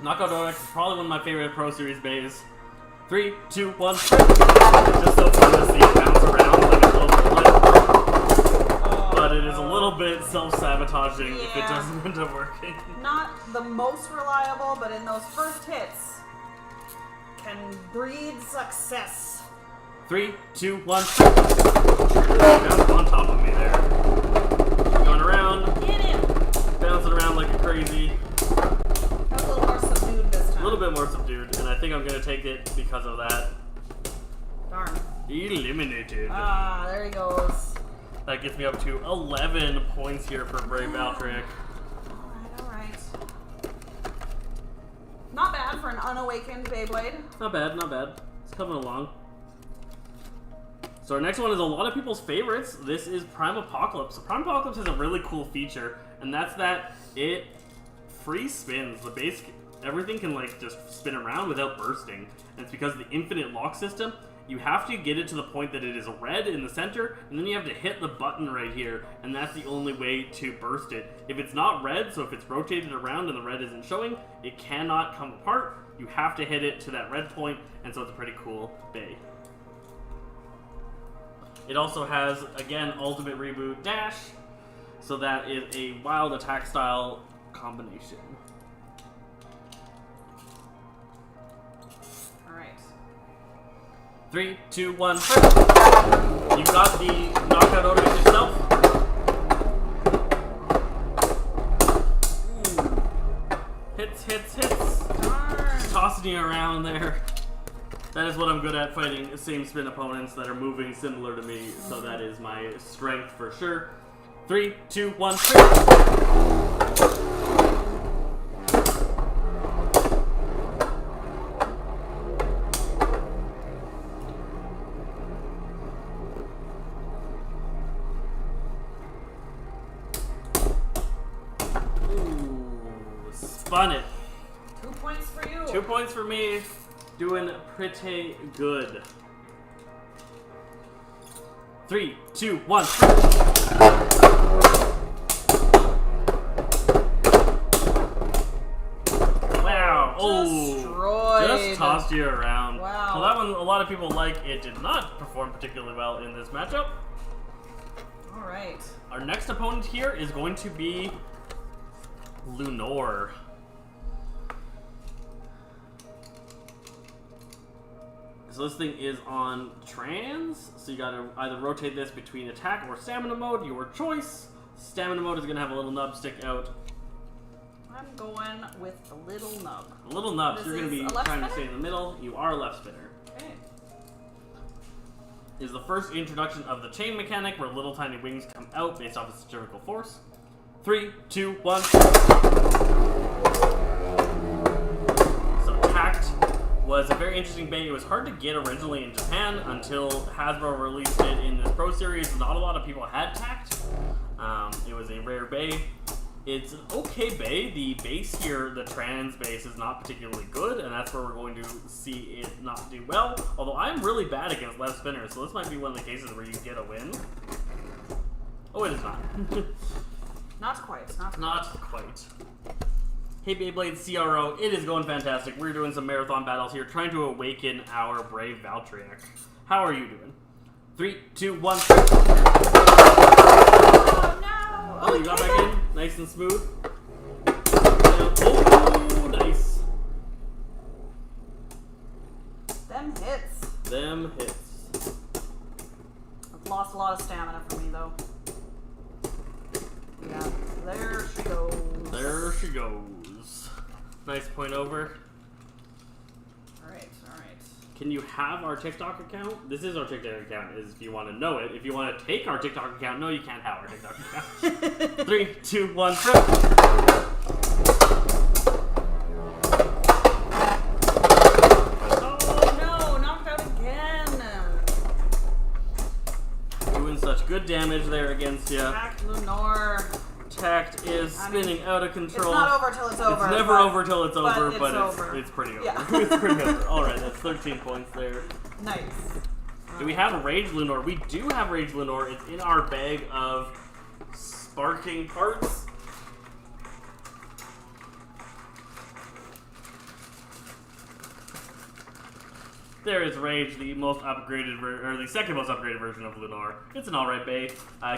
Knockout Odax is probably one of my favorite Pro Series bays. 3, 2, 1. It's just so fun to see it bounce around like a little bullet. But it is a little bit self-sabotaging if it
Yeah.
doesn't end up working.
Not the most reliable, but in those first hits, can breed success.
3, 2, 1. Bounced on top of me there. Going around,
Get him.
bouncing around like a crazy.
That was a little more subdued this time.
A little bit more subdued, and I think I'm going to take it because of that.
Darn.
Eliminated.
Ah, there he goes.
That gets me up to 11 points here for Brave Valtryek.
Alright. Not bad for an unawakened Beyblade.
Not bad, not bad. It's coming along. So our next one is a lot of people's favorites. This is Prime Apocalypse. So Prime Apocalypse has a really cool feature, and that's that it free spins. The base, everything can like just spin around without bursting. And it's because of the infinite lock system. You have to get it to the point that it is red in the center, and then you have to hit the button right here, and that's the only way to burst it. If it's not red, so if it's rotated around and the red isn't showing, it cannot come apart. You have to hit it to that red point, and so it's a pretty cool bay. It also has, again, Ultimate Reboot Dash, so that is a wild attack style combination.
Alright.
3, 2, 1, first. You got the knockout order yourself. Ooh. Hits.
Darn.
Tossing you around there. That is what I'm good at, fighting same spin opponents that are moving similar to me, so that is my strength for sure. 3, 2, 1, first. Spun it.
2 points for you.
2 points for me. Doing pretty good. 3, 2, 1. Wow. Oh.
Destroyed.
Just tossed you around.
Wow.
So that one, a lot of people like. It did not perform particularly well in this matchup.
Alright.
Our next opponent here is going to be Lunar. So this thing is on trans, so you gotta either rotate this between attack or stamina mode, your choice. Stamina mode is gonna have a little nub stick out.
I'm going with the little nub.
A little nub, so
This
you're gonna
is
be
a left
trying to
spinner?
stay in the middle. You are a left spinner.
Okay.
Is the first introduction of the chain mechanic where little tiny wings come out based off of centrifugal force. 3, 2, 1. So tact was a very interesting bay. It was hard to get originally in Japan until Hasbro released it in this Pro Series. Not a lot of people had tact. It was a rare bay. It's an okay bay. The base here, the trans base, is not particularly good, and that's where we're going to see it not do well. Although I'm really bad against left spinners, so this might be one of the cases where you get a win. Oh, it is not.
Not quite.
Not quite. Hey Beyblade CRO, it is going fantastic. We're doing some marathon battles here, trying to awaken our brave Valtryek. How are you doing? 3, 2, 1.
Oh no!
Oh, you got back in? Nice and smooth. Oh, nice. Them hits.
I've lost a lot of stamina for me though. Yeah, there she goes.
There she goes. Nice point over.
Alright.
Can you have our TikTok account? This is our TikTok account, is if you want to know it. If you want to take our TikTok account, no, you can't have our TikTok account. 3, 2, 1, trip.
Oh no, knocked out again.
Doing such good damage there against you.
Back Lunar.
Tact is spinning out of control.
It's not over till it's over.
It's never over till it's over,
but
but
over.
it's pretty over.
Yeah.
It's pretty over. Alright, that's 13 points there.
Nice.
Do we have a Rage Lunar? We do have Rage Lunar. It's in our bag of sparking parts. There is Rage, the most upgraded, or the second most upgraded version of Lunar. It's an alright bay.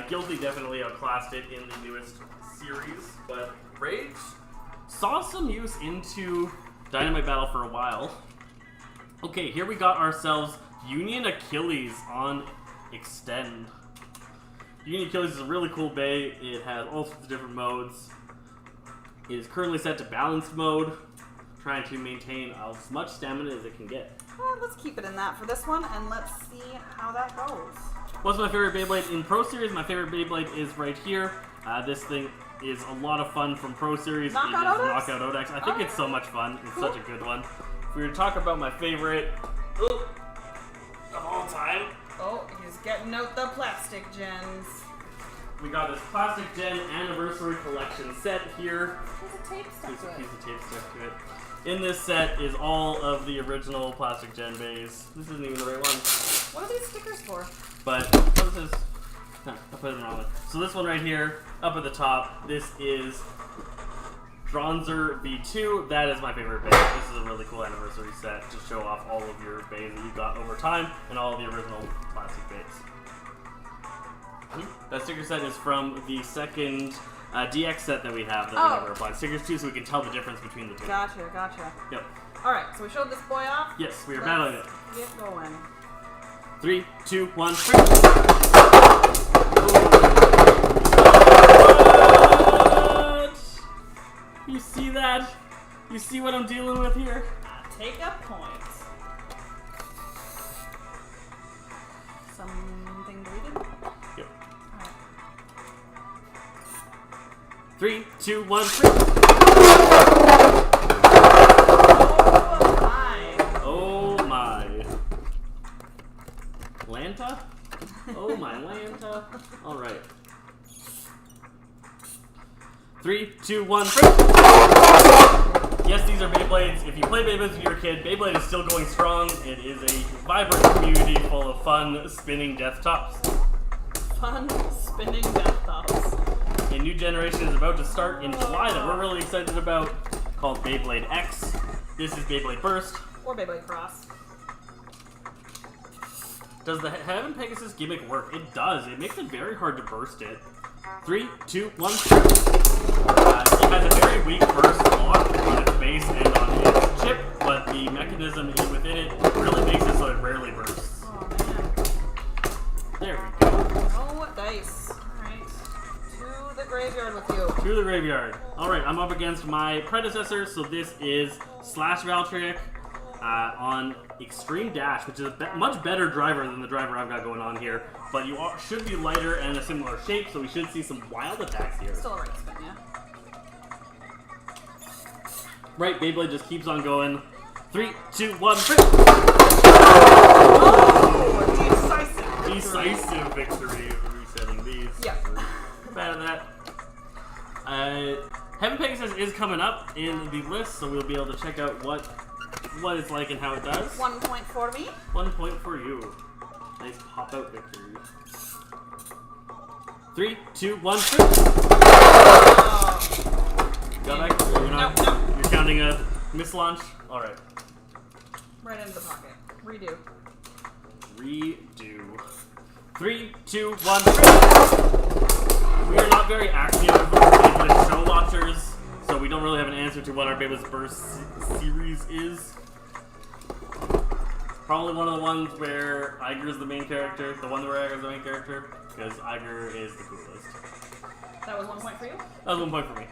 Guilty definitely outclassed it in the newest series, but Rage saw some use into Dynamite Battle for a while. Okay, here we got ourselves Union Achilles on Extend. Union Achilles is a really cool bay. It has all sorts of different modes. It is currently set to balanced mode, trying to maintain as much stamina as it can get.
Well, let's keep it in that for this one, and let's see how that goes.
What's my favorite Beyblade in Pro Series? My favorite Beyblade is right here. This thing is a lot of fun from Pro Series.
Knockout Odex?
Knockout Odex. I think it's so much fun. It's such a good one. If we were to talk about my favorite of all time,
Oh, he's getting out the plastic gens.
we got this Plastic Gen Anniversary Collection set here.
There's a tape stuck to it.
Piece of tape stuck to it. In this set is all of the original Plastic Gen bays. This isn't even the right one.
What are these stickers for?
But what is this? Huh, I put it in the wrong one. So this one right here, up at the top, this is Dronzer V2. That is my favorite bay. This is a really cool anniversary set to show off all of your bays that you got over time and all of the original plastic bays. That sticker set is from the second DX set that we have that we never applied stickers to, so we can tell the difference between the two.
Gotcha, gotcha.
Yep.
Alright, so we showed this boy off.
Yes, we are battling it.
Get going.
3, 2, 1, 3. What? You see that? You see what I'm dealing with here?
Take a point. Something deleted?
Yep.
Alright.
3, 2, 1, 3.
Oh my.
Lanta? Oh my Lanta. Alright. 3, 2, 1, 3. Yes, these are Beyblades. If you play Beyblades when you're a kid, Beyblade is still going strong. It is a vibrant community full of fun, spinning death tops.
Fun spinning death tops.
A new generation is about to start in July that we're really excited about, called Beyblade X. This is Beyblade Burst.
Or Beyblade Cross.
Does the Heaven Pegasus gimmick work? It does. It makes it very hard to burst it. 3, 2, 1, 3. It has a very weak burst block on its base and on its chip, but the mechanism within it really makes it so it rarely bursts.
Oh man.
There we go.
No dice. Alright. To the graveyard with you.
To the graveyard. Alright, I'm up against my predecessor, so this is Slash Valtryek on Extreme Dash, which is a much better driver than the driver I've got going on here, but you should be lighter and a similar shape, so we should see some wild attacks here.
Still a right spin, yeah?
Right, Beyblade just keeps on going. 3, 2, 1, 3.
Oh,
Decisive victory. Resetting these.
Yeah.
Bad at that. Heaven Pegasus is coming up in the list, so we'll be able to check out what it's like and how it does.
1 point for me.
1 point for you. Nice pop out victory. 3, 2, 1, 3. Got back? You're counting a miss launch? Alright.
Right into the pocket. Redo.
Redo. 3, 2, 1, 3. We are not very active Beyblade show watchers, so we don't really have an answer to what our Beyblade Burst series is. Probably one of the ones where Iger is the main character, the one where Iger is the main character, because Iger is the coolest.
That was 1 point for you?
That was 1 point for me.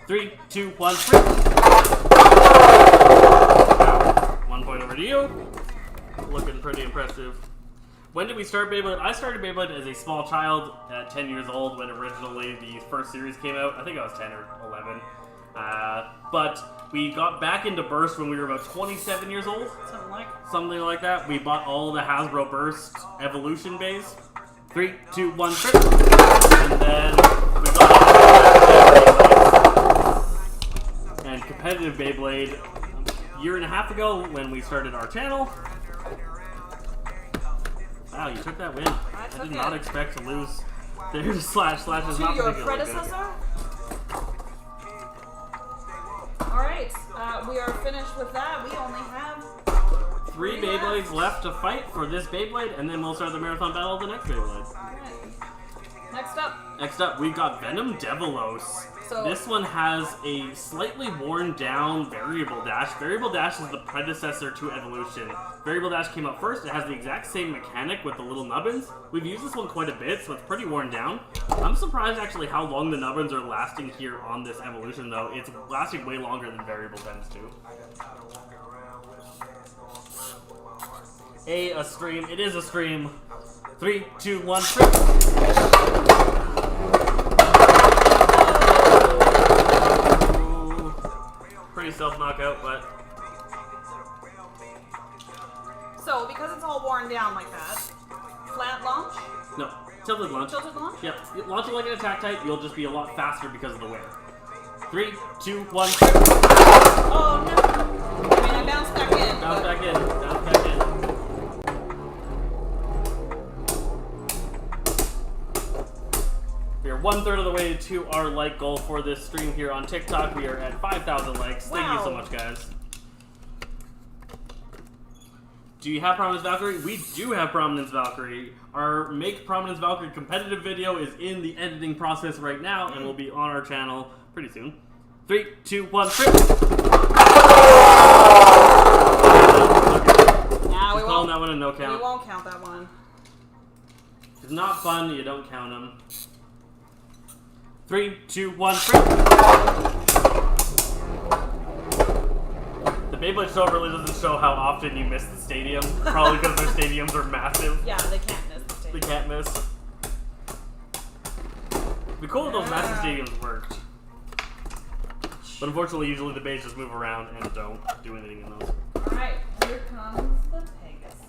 3, 2, 1, 3. 1 point over to you. Looking pretty impressive. When did we start Beyblade? I started Beyblade as a small child at 10 years old when originally the first series came out. I think I was 10 or 11. But we got back into Burst when we were about 27 years old. Something like that. We bought all the Hasbro Burst Evolution bays. 3, 2, 1, 3. And then we got and competitive Beyblade a year and a half ago when we started our channel. Wow, you took that win. I did not expect to lose. There's Slash. Slash is not
your
particularly
predecessor? Alright, we are finished with that. We only have
3 Beyblades left to fight for this Beyblade, and then we'll start the marathon battle of the next Beyblade.
Alright. Next up.
Next up, we've got Venom Devilos.
So
this one has a slightly worn down Variable Dash. Variable Dash is the predecessor to Evolution. Variable Dash came out first. It has the exact same mechanic with the little nubbins. We've used this one quite a bit, so it's pretty worn down. I'm surprised actually how long the nubbins are lasting here on this Evolution though. It's lasting way longer than Variable tends to. A stream. It is a stream. 3, 2, 1, 3. Pretty self-knockout, but...
So, because it's all worn down like that, flat launch,
No, tilted launch.
Tilted launch?
Yep. You launch it like an attack type, you'll just be a lot faster because of the wear. 3, 2, 1.
Oh no! I mean, I bounced back in.
Bounce back in. Bounce back in. We are 1/3 of the way to our like goal for this stream here on TikTok. We are at 5,000 likes. Thank you so much, guys. Do you have Prominence Valkyrie? We do have Prominence Valkyrie. Our Make Prominence Valkyrie competitive video is in the editing process right now and will be on our channel pretty soon. 3, 2, 1, trip!
Nah, we
Calling
won't.
that one a no count.
We won't count that one.
If it's not fun, you don't count them. 3, 2, 1, trip! The Beyblade show really doesn't show how often you miss the stadium. Probably because their stadiums are massive.
Yeah, they can't miss the stage.
They can't miss. It'd be cool if those massive stadiums worked. But unfortunately, usually the bays just move around and don't do anything in those.
Alright, here comes the Pegasus.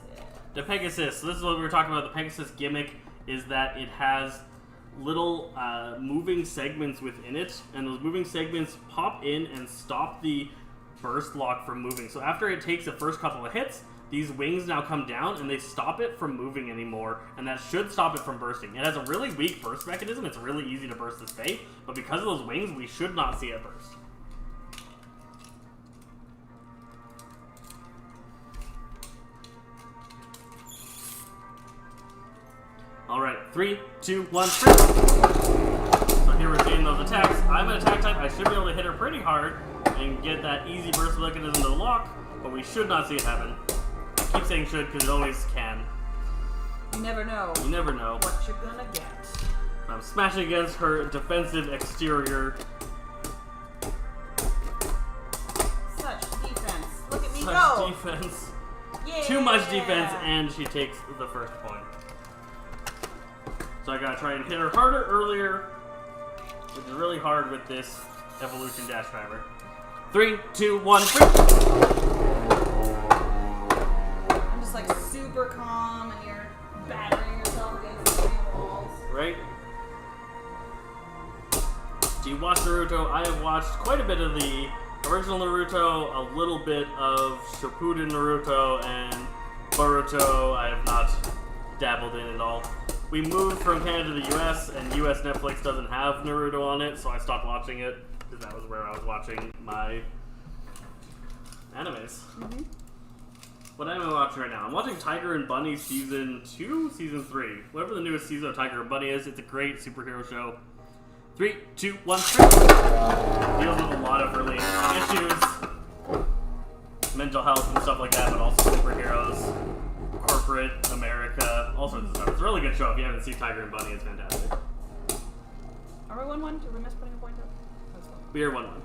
The Pegasus. So this is what we were talking about. The Pegasus gimmick is that it has little moving segments within it, and those moving segments pop in and stop the burst lock from moving. So after it takes the first couple of hits, these wings now come down and they stop it from moving anymore, and that should stop it from bursting. It has a really weak burst mechanism. It's really easy to burst this bay, but because of those wings, we should not see it burst. Alright, 3, 2, 1, trip! So here we're getting those attacks. I'm an attack type. I should be able to hit her pretty hard and get that easy burst mechanism to the lock, but we should not see it happen. I keep saying should because it always can.
You never know.
You never know.
What you're gonna get.
I'm smashing against her defensive exterior.
Such defense. Look at me
Such
go.
defense.
Yeah.
Too much defense, and she takes the first point. So I gotta try and hit her harder earlier, which is really hard with this evolution dash driver. 3, 2, 1, free!
I'm just like super calm, and you're battering yourself against the walls.
Right? Do you watch Naruto? I have watched quite a bit of the original Naruto, a little bit of Shippuden Naruto, and Boruto I have not dabbled in at all. We moved from Canada to the US, and US Netflix doesn't have Naruto on it, so I stopped watching it, because that was where I was watching my animes.
Mm-hmm.
What am I watching right now? I'm watching Tiger and Bunny Season 2, Season 3. Whatever the newest season of Tiger and Bunny is, it's a great superhero show. 3, 2, 1, 3. Deals with a lot of really issues, mental health and stuff like that, but also superheroes. Corporate America, all sorts of stuff. It's a really good show. If you haven't seen Tiger and Bunny, it's fantastic.
Are we 1-1? Did we miss putting a point up? That's fine.
We are 1-1.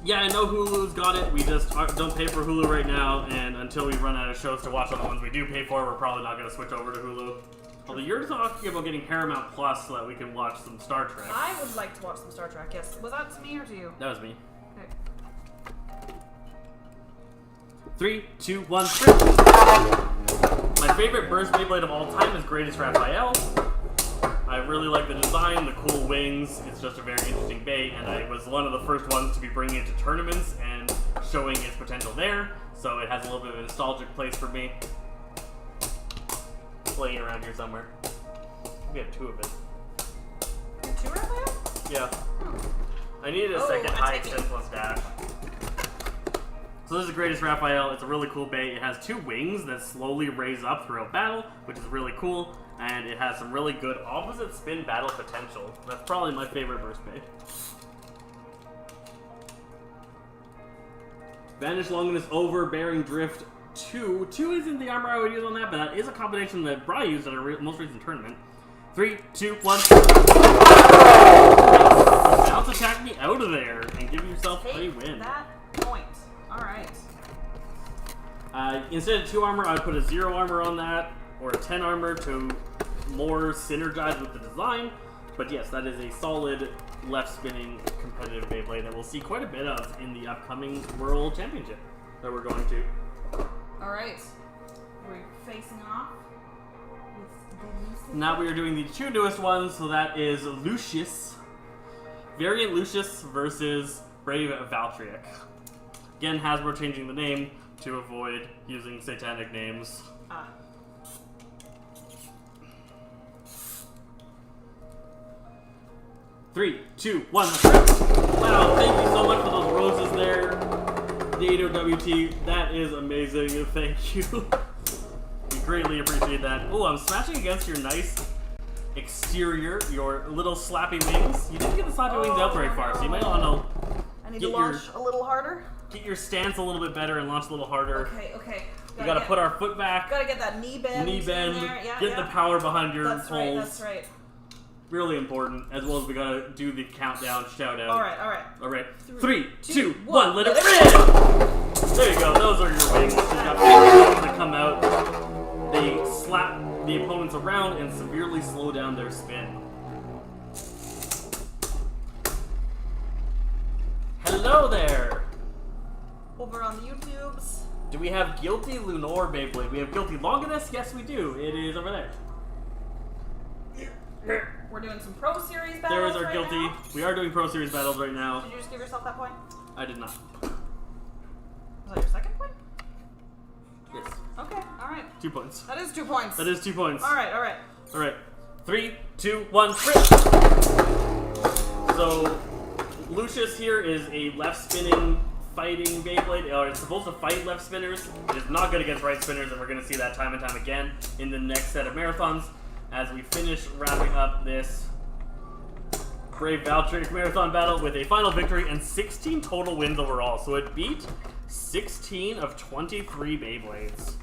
Yeah, I know Hulu's got it. We just don't pay for Hulu right now, and until we run out of shows to watch on the ones we do pay for, we're probably not going to switch over to Hulu. Although you're talking about getting Paramount Plus so that we can watch some Star Trek.
I would like to watch some Star Trek, yes. Was that to me or to you?
That was me.
Okay.
3, 2, 1, 3. My favorite Burst Beyblade of all time is Greatest Raphael. I really like the design, the cool wings. It's just a very interesting bay, and I was one of the first ones to be bringing it to tournaments and showing its potential there, so it has a little bit of a nostalgic place for me. Playing around here somewhere. We have 2 of it.
You have 2 Raphael?
Yeah. I needed a second high 10 plus dash. So this is the Greatest Raphael. It's a really cool bay. It has 2 wings that slowly raise up throughout battle, which is really cool. And it has some really good opposite spin battle potential. That's probably my favorite burst bay. Vanish Longinus Overbearing Drift 2. 2 isn't the armor I would use on that, but that is a combination that Bri used at our most recent tournament. 3, 2, 1. Bounce attack me out of there and give yourself a win.
That point. Alright.
Instead of 2 armor, I would put a 0 armor on that, or a 10 armor to more synergize with the design. But yes, that is a solid left spinning competitive Beyblade that we'll see quite a bit of in the upcoming World Championship that we're going to.
Alright. We're facing off with
Now we are doing the two newest ones, so that is Lucius. Variant Lucius versus Brave Valtryek. Again, Hasbro changing the name to avoid using satanic names.
Ah.
Three, two, one. Wow, thank you so much for those roses there. Dado WT, that is amazing. Thank you. We greatly appreciate that. Oh, I'm smashing against your nice exterior, your little slappy wings. You didn't get the slappy wings out very far, so you might want to
I need to launch a little harder.
get your stance a little bit better and launch a little harder.
Okay.
We gotta put our foot back.
Gotta get that knee bend.
Knee bend.
In there. Yeah,
get the power behind your
That's right.
poles.
That's right.
Really important, as well as we gotta do the countdown shout out.
All right.
Alright. Three, two,
one.
one. Let it rip! There you go. Those are your wings. You've got wings that come out. They slap the opponents around and severely slow down their spin. Hello there!
Over on the YouTubes.
Do we have Guilty Lunar Beyblade? We have Guilty Longinus? Yes, we do. It is over there.
We're doing some Pro Series battles
There is our
right
Guilty.
now.
We are doing Pro Series battles right now.
Did you just give yourself that point?
I did not.
Was that your second point?
Yes.
Okay, alright.
2 points.
That is 2 points.
That is 2 points.
Alright.
Alright. 3, 2, 1, trip! So, Lucius here is a left spinning fighting Beyblade. It's supposed to fight left spinners. It is not good against right spinners, and we're going to see that time and time again in the next set of marathons as we finish wrapping up this Brave Valtryek marathon battle with a final victory and 16 total wins overall. So it beat 16 of 23 Beyblades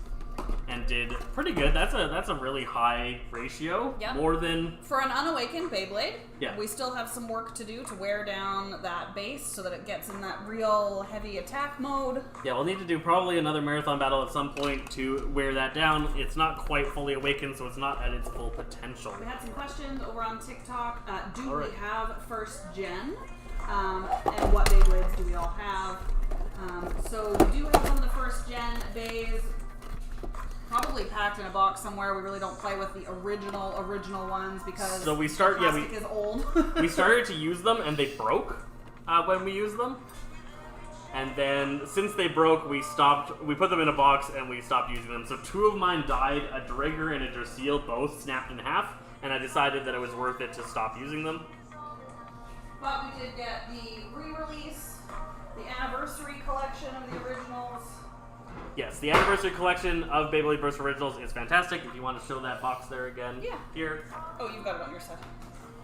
and did pretty good. That's a really high ratio.
Yeah.
More than
For an unawakened Beyblade,
Yeah.
we still have some work to do to wear down that base so that it gets in that real heavy attack mode.
Yeah, we'll need to do probably another marathon battle at some point to wear that down. It's not quite fully awakened, so it's not at its full potential.
We had some questions over on TikTok. Do
All right.
we have first gen? And what Beyblades do we all have? So we do have some of the first gen bays. Probably packed in a box somewhere. We really don't play with the original ones because
So we start- yeah,
plastic is old.
We started to use them and they broke when we used them. And then since they broke, we put them in a box and we stopped using them. So 2 of mine died, a Drigger and a Dracil both snapped in half, and I decided that it was worth it to stop using them.
But we did get the re-release, the anniversary collection of the originals.
Yes, the anniversary collection of Beyblade Burst Originals is fantastic. If you want to show that box there again.
Yeah.
Here.
Oh, you've got it on your set.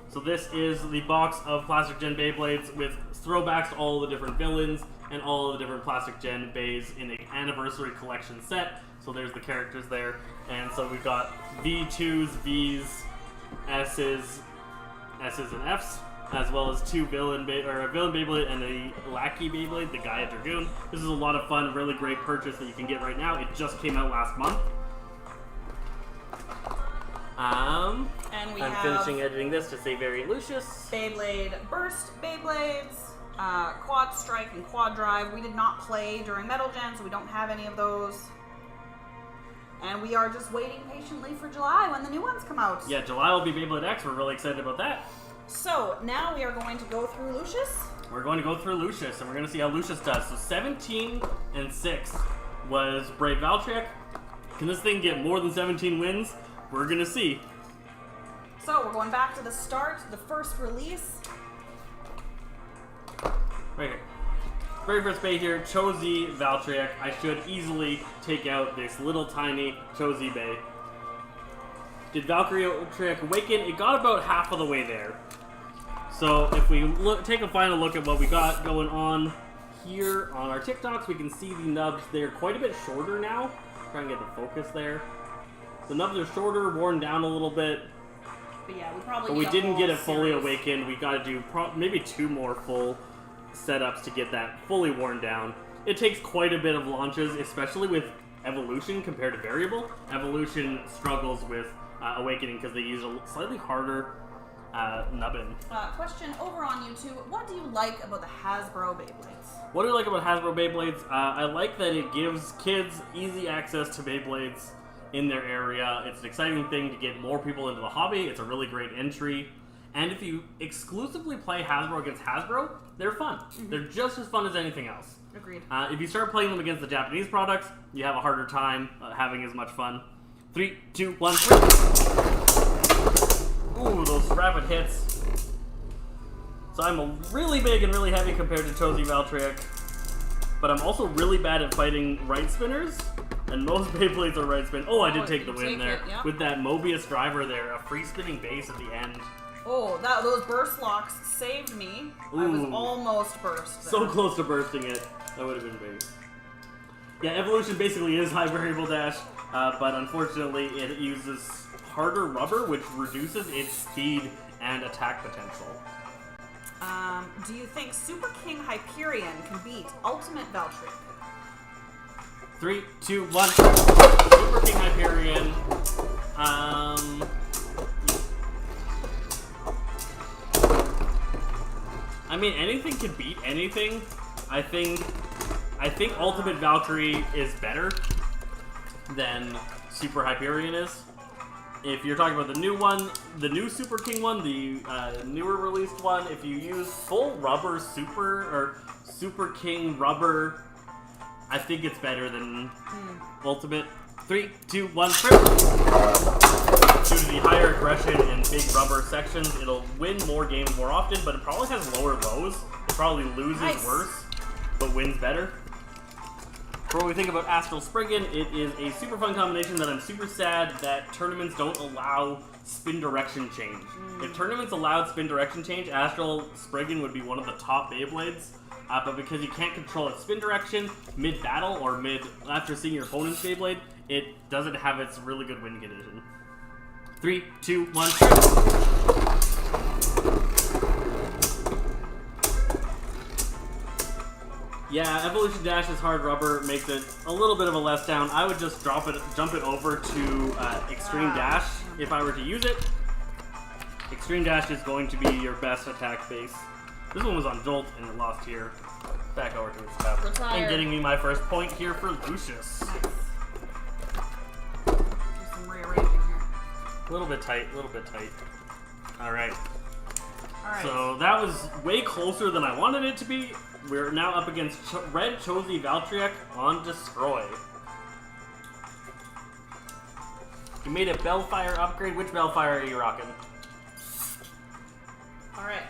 So this is the box of Plastic Gen Beyblades with throwbacks to all the different villains and all of the different Plastic Gen Bays in an anniversary collection set. So there's the characters there. And so we've got V2s, Vs, S's and F's, as well as 2 villain Beyblade and a Lackey Beyblade, the Gaia Dragoon. This is a lot of fun, really great purchase that you can get right now. It just came out last month.
And we
I'm
have
finishing editing this to say Variant Lucius.
Beyblade Burst Beyblades, Quad Strike and Quad Drive. We did not play during Metal Gen, so we don't have any of those. And we are just waiting patiently for July when the new ones come out.
Yeah, July will be Beyblade X. We're really excited about that.
So now we are going to go through Lucius.
We're going to go through Lucius, and we're going to see how Lucius does. So 17 and 6 was Brave Valtryek. Can this thing get more than 17 wins? We're going to see.
So we're going back to the start, the first release.
Right here. Very first bay here, Chozy Valtryek. I should easily take out this little tiny Chozy bay. Did Valtryek awaken? It got about half of the way there. So if we take a final look at what we got going on here on our TikToks, we can see the nubs. They're quite a bit shorter now. Try and get the focus there. The nubs are shorter, worn down a little bit.
But yeah, we probably
But we
need a
didn't
whole
get it fully
series.
awakened. We got to do maybe 2 more full setups to get that fully worn down. It takes quite a bit of launches, especially with Evolution compared to Variable. Evolution struggles with awakening because they use a slightly harder nubbin.
Question over on YouTube. What do you like about the Hasbro Beyblades?
What do you like about Hasbro Beyblades? I like that it gives kids easy access to Beyblades in their area. It's an exciting thing to get more people into the hobby. It's a really great entry. And if you exclusively play Hasbro against Hasbro, they're fun. They're just as fun as anything else.
Agreed.
If you start playing them against the Japanese products, you have a harder time having as much fun. 3, 2, 1, 3. Ooh, those rapid hits. So I'm a really big and really heavy compared to Chozy Valtryek, but I'm also really bad at fighting right spinners, and most Beyblades are right spin. Oh, I did take the win there.
Yeah.
With that Mobius driver there, a free spinning base at the end.
Oh, those burst locks saved me. I was almost burst.
So close to bursting it. That would have been big. Yeah, Evolution basically is high variable dash, but unfortunately it uses harder rubber, which reduces its speed and attack potential.
Do you think Super King Hyperion can beat Ultimate Valtryek?
3, 2, 1. Super King Hyperion. I mean, anything can beat anything. I think Ultimate Valkyrie is better than Super Hyperion is. If you're talking about the new one, the new Super King one, the newer released one, if you use full rubber Super King rubber, I think it's better than Ultimate. 3, 2, 1, trip. Due to the higher aggression and big rubber sections, it'll win more games more often, but it probably has lower lows. It probably loses worse, but wins better. For what we think about Astral Spriggan, it is a super fun combination that I'm super sad that tournaments don't allow spin direction change. If tournaments allowed spin direction change, Astral Spriggan would be one of the top Beyblades. But because you can't control its spin direction mid-battle or after seeing your opponent's Beyblade, it doesn't have its really good win condition. 3, 2, 1, trip. Yeah, Evolution Dash's hard rubber makes it a little bit of a letdown. I would just jump it over to Extreme Dash if I were to use it. Extreme Dash is going to be your best attack base. This one was on Jolt and it lost here. Back over to its cup. And getting me my first point here for Lucius.
Nice. Do some rearranging here.
A little bit tight, Alright. So that was way closer than I wanted it to be. We're now up against Red Chozy Valtryek on Destroy. You made a Bellfire upgrade. Which Bellfire are you rocking?
Alright.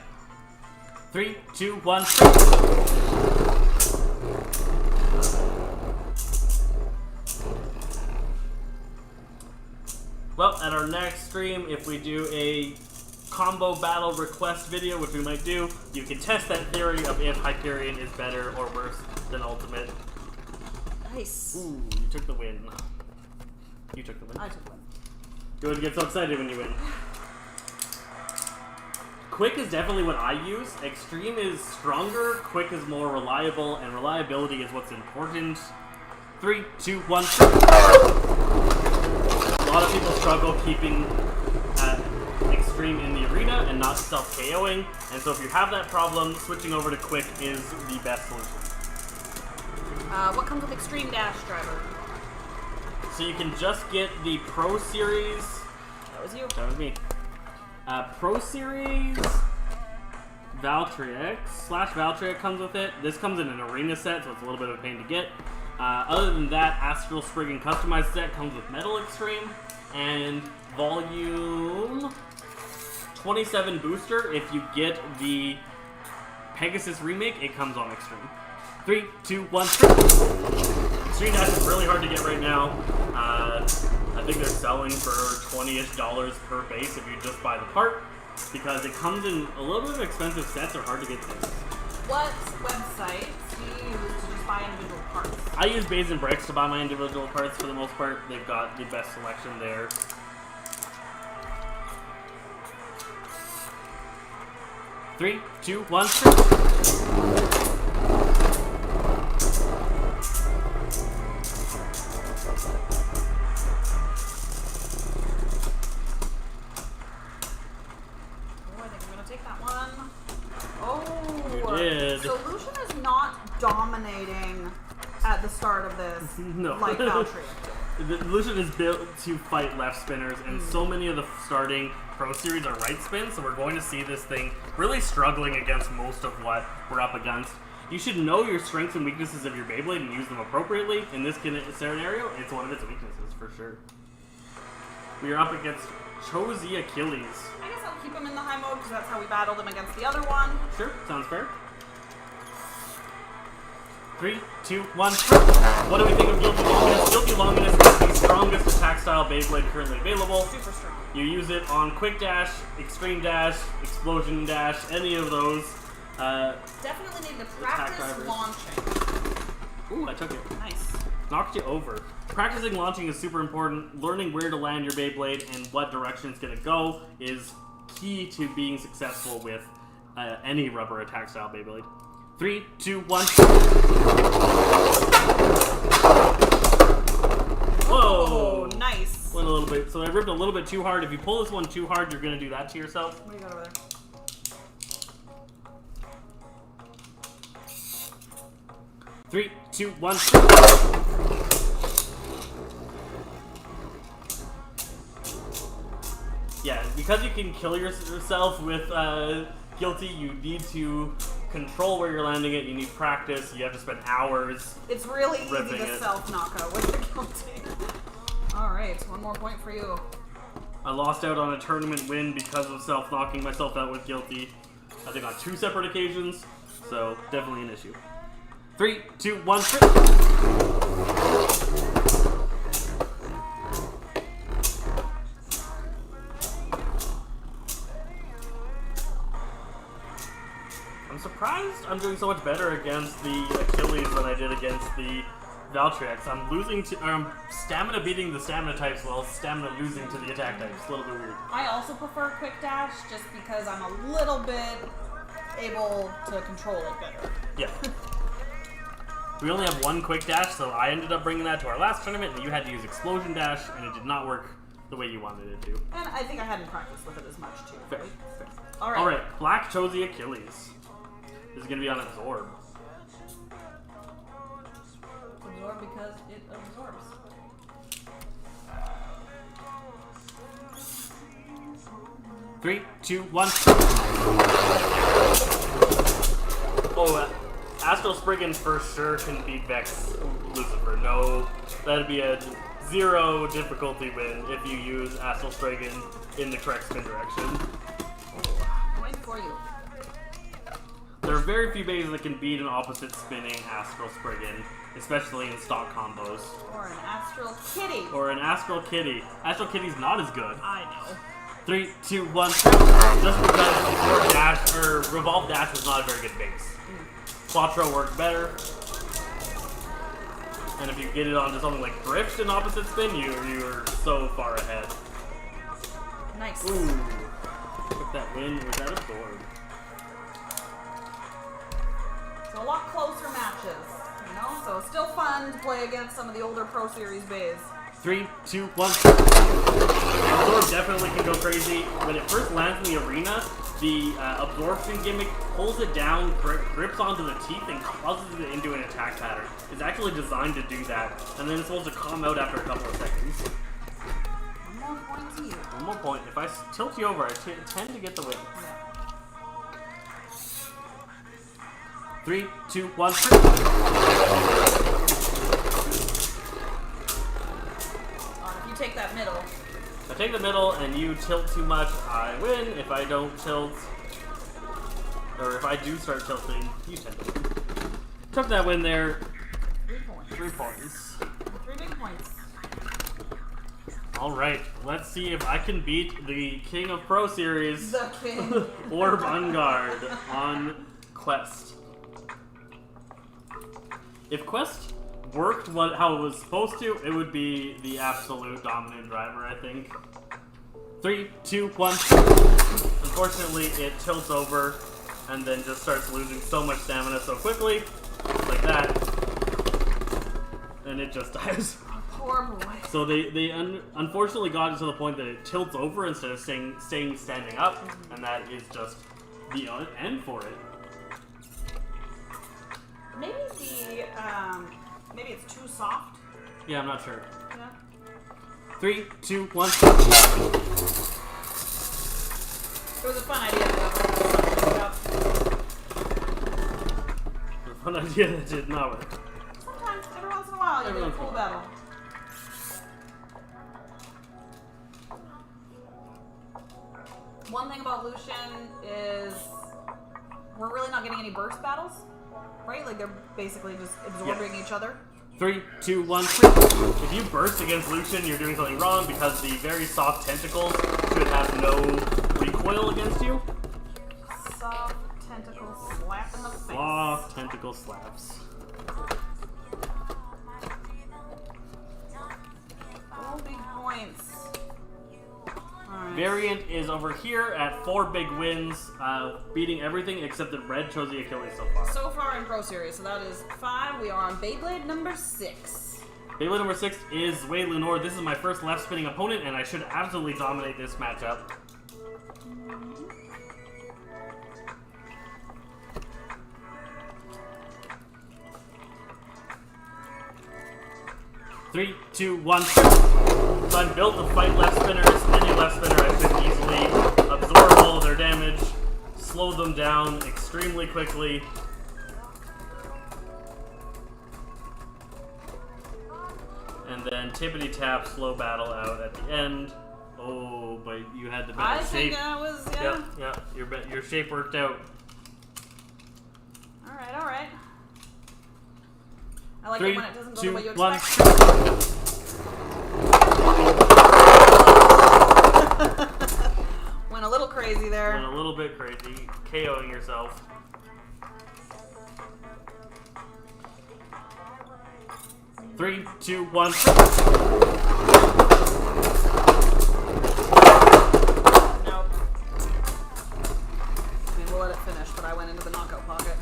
3, 2, 1, 3. Well, at our next stream, if we do a combo battle request video, which we might do, you can test that theory of if Hyperion is better or worse than Ultimate.
Nice.
Ooh, you took the win. You took the win.
I took one.
You would get so excited when you win. Quick is definitely what I use. Extreme is stronger, quick is more reliable, and reliability is what's important. 3, 2, 1, 3. A lot of people struggle keeping Extreme in the arena and not self-KOing, and so if you have that problem, switching over to Quick is the best solution.
What comes with Extreme Dash driver?
So you can just get the Pro Series.
That was you.
That was me. Pro Series Valtryek comes with it. This comes in an arena set, so it's a little bit of a pain to get. Other than that, Astral Spriggan customized set comes with Metal Extreme and Volume 27 Booster. If you get the Pegasus remake, it comes on Extreme. 3, 2, 1, 3. Extreme Dash is really hard to get right now. I think they're selling for $20-ish per base if you just buy the part, because it comes in a little bit of expensive sets are hard to get things.
What website do you use to just buy individual parts?
I use Beys and Bricks to buy my individual parts for the most part. They've got the best selection there. Three, 2, 1, 3.
Dominating at the start of this,
No.
like Valtryek.
Lucius is built to fight left spinners, and so many of the starting Pro Series are right spins, so we're going to see this thing really struggling against most of what we're up against. You should know your strengths and weaknesses of your Beyblade and use them appropriately. In this scenario, it's one of its weaknesses, for sure. We are up against Chozy Achilles.
I guess I'll keep him in the high mode because that's how we battled him against the other one.
Sure, sounds fair. 3, 2, 1. What do we think of Guilty Longinus? Guilty Longinus is the strongest attack style Beyblade currently available.
Super strong.
You use it on Quick Dash, Extreme Dash, Explosion Dash, any of those.
Definitely need to practice launching.
Ooh, I took it.
Nice.
Knocked you over. Practicing launching is super important. Learning where to land your Beyblade and what direction it's going to go is key to being successful with any rubber attack style Beyblade. 3, 2, 1. Whoa!
Nice.
Went a little bit. So I ripped a little bit too hard. If you pull this one too hard, you're going to do that to yourself.
What do you got over there?
3, 2, 1. Yeah, because you can kill yourself with Guilty, you need to control where you're landing it. You need practice. You have to spend hours.
It's really easy
ripping
to
it.
self-knock out with the Guilty. Alright, one more point for you.
I lost out on a tournament win because of self-knocking myself out with Guilty. I think on 2 separate occasions, so definitely an issue. 3, 2, 1. I'm surprised I'm doing so much better against the Achilles than I did against the Valtryek. I'm losing to stamina beating the stamina types while stamina losing to the attack types. A little bit weird.
I also prefer Quick Dash just because I'm a little bit able to control it better.
Yeah. We only have 1 Quick Dash, so I ended up bringing that to our last tournament, and you had to use Explosion Dash, and it did not work the way you wanted it to.
And I think I hadn't practiced with it as much, too.
Fair. Fair.
Alright.
Alright, Black Chozy Achilles. This is going to be on Absorb.
Absorb because it absorbs.
Three, 2, 1. Oh, Astral Spriggan for sure can beat Vex Lucifer. No, that'd be a 0 difficulty win if you use Astral Spriggan in the correct spin direction.
Point for you.
There are very few bays that can beat an opposite spinning Astral Spriggan, especially in stock combos.
Or an Astral Kitty.
Or an Astral Kitty. Astral Kitty's not as good.
I know.
3, 2, 1. Just because Dash or Revolve Dash is not a very good base. Quattro works better. And if you get it onto something like Drift in opposite spin, you're so far ahead.
Nice.
Ooh. Took that win with that Absorb.
So a lot closer matches, you know? So it's still fun to play against some of the older Pro Series bays.
3, 2, 1. Absorb definitely can go crazy. When it first lands in the arena, the absorption gimmick pulls it down, grips onto the teeth, and causes it into an attack pattern. It's actually designed to do that, and then it's supposed to calm out after a couple of seconds.
One more point to you.
One more point. If I tilt you over, I tend to get the win.
Yeah.
3, 2, 1.
If you take that middle.
If I take the middle and you tilt too much, I win. If I don't tilt, or if I do start tilting, you tend to win. Took that win there.
3 points.
3 points.
3 big points.
Alright, let's see if I can beat the King of Pro Series,
The king.
Orb Ungard, on Quest. If Quest worked how it was supposed to, it would be the absolute dominant driver, I think. 3, 2, 1. Unfortunately, it tilts over and then just starts losing so much stamina so quickly, like that, and it just dies.
Poor boy.
So they unfortunately got it to the point that it tilts over instead of staying standing up, and that is just the
maybe it's too soft.
Yeah, I'm not sure.
Yeah.
3, 2, 1.
It was a fun idea.
A fun idea that did not work.
Sometimes, every once in a while, you get a cool battle. One thing about Lucian is we're really not getting any burst battles, right? Like they're basically just absorbing each other.
3, 2, 1. If you burst against Lucian, you're doing something wrong because the very soft tentacles should have no recoil against you.
Soft tentacle slap in the face.
Soft tentacle slaps.
Oh, big points. Alright.
Variant is over here at 4 big wins, beating everything except that Red chose the Achilles so far.
So far in Pro Series, so that is 5. We are on Beyblade number 6.
Beyblade number 6 is Wade Lenore. This is my first left spinning opponent, and I should absolutely dominate this matchup. Three, 2, 1. So I'm built to fight left spinners. Any left spinner I could easily absorb all of their damage, slow them down extremely quickly. And then tippity tap, slow battle out at the end. Oh, but you had the better
I
shape.
think I was, yeah.
Yep. Your shape worked out.
Alright, alright. I like
3,
it when it doesn't go
2,
the way you
1.
expect. Went a little crazy there.
Went a little bit crazy, KOing yourself. Three, 2, 1.
Nope. I mean, we'll let it finish, but I went into the knockout pocket.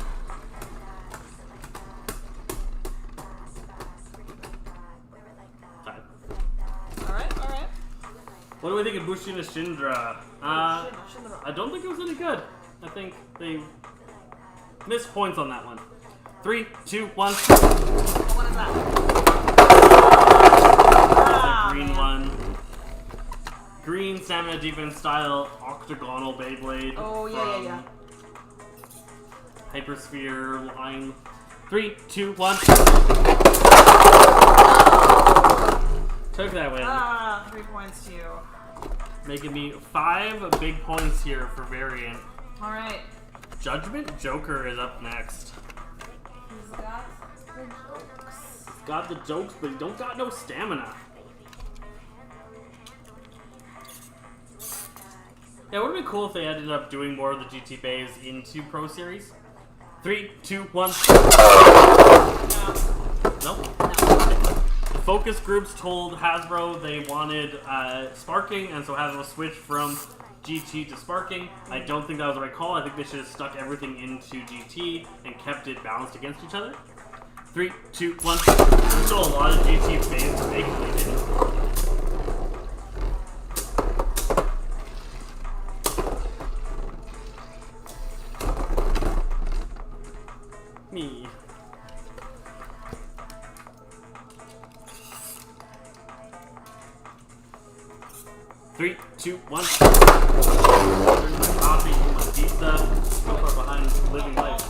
Alright, alright.
What do we think of Bushina Shindra? I don't think it was any good. I think they missed points on that one. 3, 2, 1.
What is that?
Green
man.
one. Green stamina defense style octagonal Beyblade.
Oh, yeah.
Hypersphere line. 3, 2, 1. Took that win.
3 points to you.
Making me 5 big points here for Variant.
Alright.
Judgment Joker is up next.
He's got the jokes.
Got the jokes, but he don't got no stamina. Yeah, it would have been cool if they ended up doing more of the GT bays into Pro Series. 3, 2, 1. Nope. The focus groups told Hasbro they wanted sparking, and so Hasbro switched from GT to sparking. I don't think that was the right call. I think they should have stuck everything into GT and kept it balanced against each other. 3, 2, 1. There's still a lot of GT bays to make, and they didn't. Me. Three, 2, 1. There's my coffee, my pizza. So far behind living life.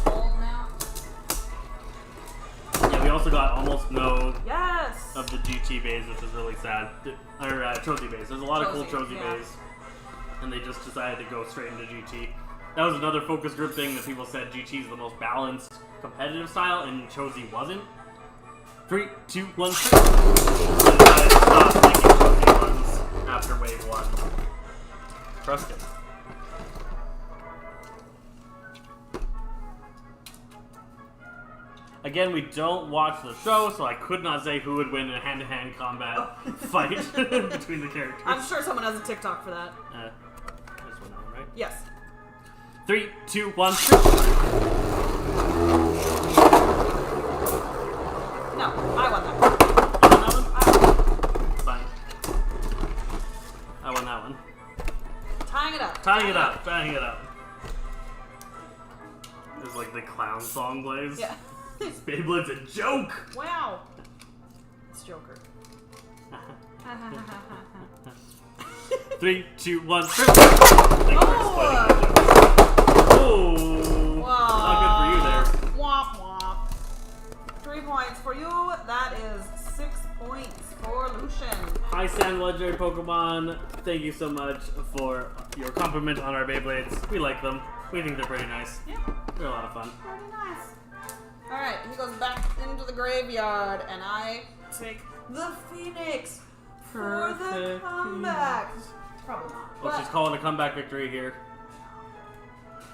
Yeah, we also got almost no
Yes!
of the GT bays, which is really sad. Or trophy bays. There's a lot of cool trophy
yeah.
bays, and they just decided to go straight into GT. That was another focus group thing that people said GT is the most balanced competitive style, and Chozi wasn't. 3, 2, 1. And decided to stop making Chozi ones after wave 1. Trust it. Again, we don't watch the show, so I could not say who would win in a hand-to-hand combat fight between the characters.
I'm sure someone has a TikTok for that.
This one, right?
Yes.
3, 2, 1.
No, I won that one.
You won that one? Fine. I won that one.
Tying it up.
Tying it up. It's like the clown song plays.
Yeah.
Beyblade's a joke!
Wow. It's Joker.
3, 2, 1. Thank you for explaining that joke. Oh, not good for you there.
Womp womp. 3 points for you. That is 6 points for Lucian.
Hi, Sand Legendary Pokemon. Thank you so much for your compliment on our Beyblades. We like them. We think they're pretty nice.
Yeah,
They're a lot of fun.
pretty nice. Alright, he goes back into the graveyard, and I take the Phoenix for the
Perfect
comeback. Probably not.
Well, she's calling a comeback victory here.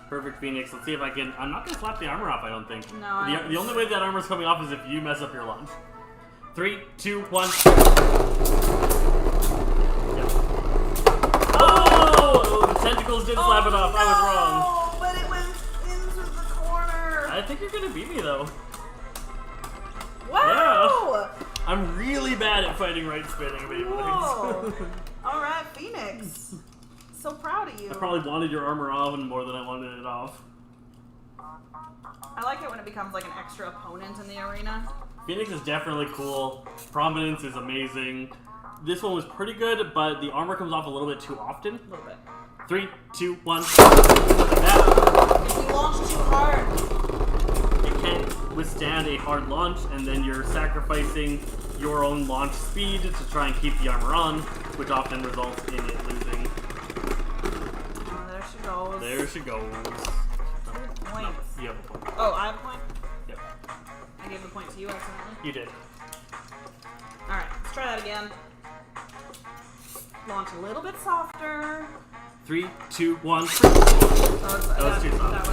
Perfect Phoenix. Let's see if I can. I'm not going to slap the armor off, I don't think.
No,
The only way that armor's coming off is if you mess up your launch. 3, 2, 1. Yep. Oh! The tentacles did slap it off. I was wrong.
Oh, but it went into the corner.
I think you're going to beat me, though.
Wow!
I'm really bad at fighting right spinning
Whoa.
Beyblades.
Alright, Phoenix. So proud of you.
I probably wanted your armor on more than I wanted it off.
I like it when it becomes like an extra opponent in the arena.
Phoenix is definitely cool. Prominence is amazing. This one was pretty good, but the armor comes off a little bit too often.
A little bit.
3, 2, 1. Like that.
If you launch too hard.
It can't withstand a hard launch, and then you're sacrificing your own launch speed to try and keep the armor on, which often results in it losing.
Oh, there she goes.
There she goes.
2 points.
You have a point.
Oh, I have a point?
Yep.
I gave the point to you accidentally.
You did.
Alright, let's try that again. Launch a little bit softer.
3, 2, 1.
That
was too soft.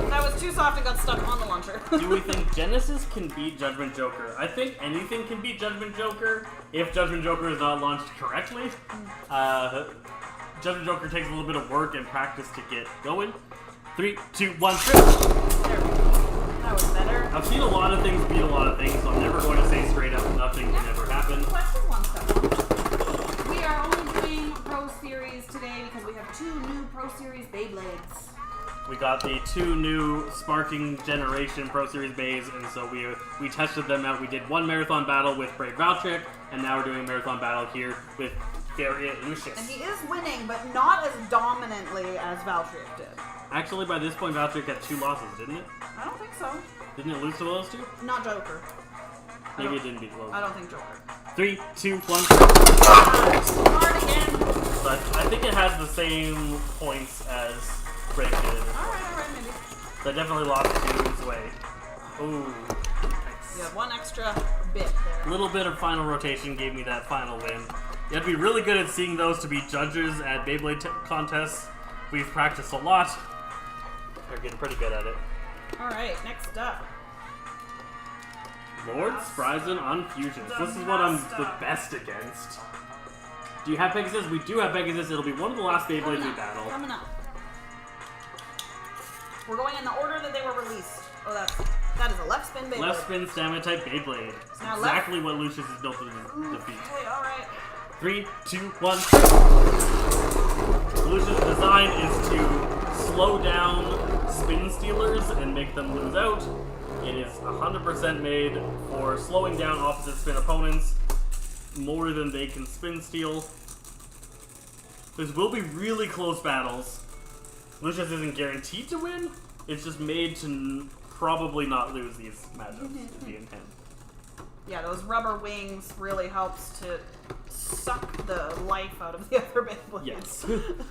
That was too soft and got stuck on the launcher.
Do we think Genesis can beat Judgment Joker? I think anything can beat Judgment Joker if Judgment Joker is not launched correctly. Judgment Joker takes a little bit of work and practice to get going. 3, 2, 1.
There we go. That was better.
I've seen a lot of things beat a lot of things, so I'm never going to say straight up nothing can ever happen.
Question 1, step 1. We are only doing Pro Series today because we have 2 new Pro Series Beyblades.
We got the 2 new Sparking Generation Pro Series Beys, and so we tested them out. We did 1 marathon battle with Brave Valtryek, and now we're doing a marathon battle here with Variant Lucius.
And he is winning, but not as dominantly as Valtryek did.
Actually, by this point, Valtryek had 2 losses, didn't it?
I don't think so.
Didn't it lose to those 2?
Not Joker.
Maybe it didn't beat those.
I don't think Joker.
3, 2, 1.
Hard again.
But I think it has the same points as Brave did.
Alright, maybe.
So I definitely lost 2 away. Ooh.
You have 1 extra bit there.
A little bit of final rotation gave me that final win. You have to be really good at seeing those to be judges at Beyblade contests. We've practiced a lot. We're getting pretty good at it.
Alright, next up.
Lord Spryzen on Fusions. This is what I'm the best against. Do you have Pegasus? We do have Pegasus. It'll be one of the last Beyblades we battle.
Coming up. We're going in the order that they were released. Oh, that is a left spin Beyblade.
Left spin stamina type Beyblade.
Now
Exactly what Lucius is built to defeat.
Okay, alright.
3, 2, 1. Lucius' design is to slow down spin stealers and make them lose out. It is 100% made for slowing down opposite spin opponents more than they can spin steal. This will be really close battles. Lucius isn't guaranteed to win. It's just made to probably not lose these matchups, is the intent.
Yeah, those rubber wings really helps to suck the life out of the other Beyblades.
Yes.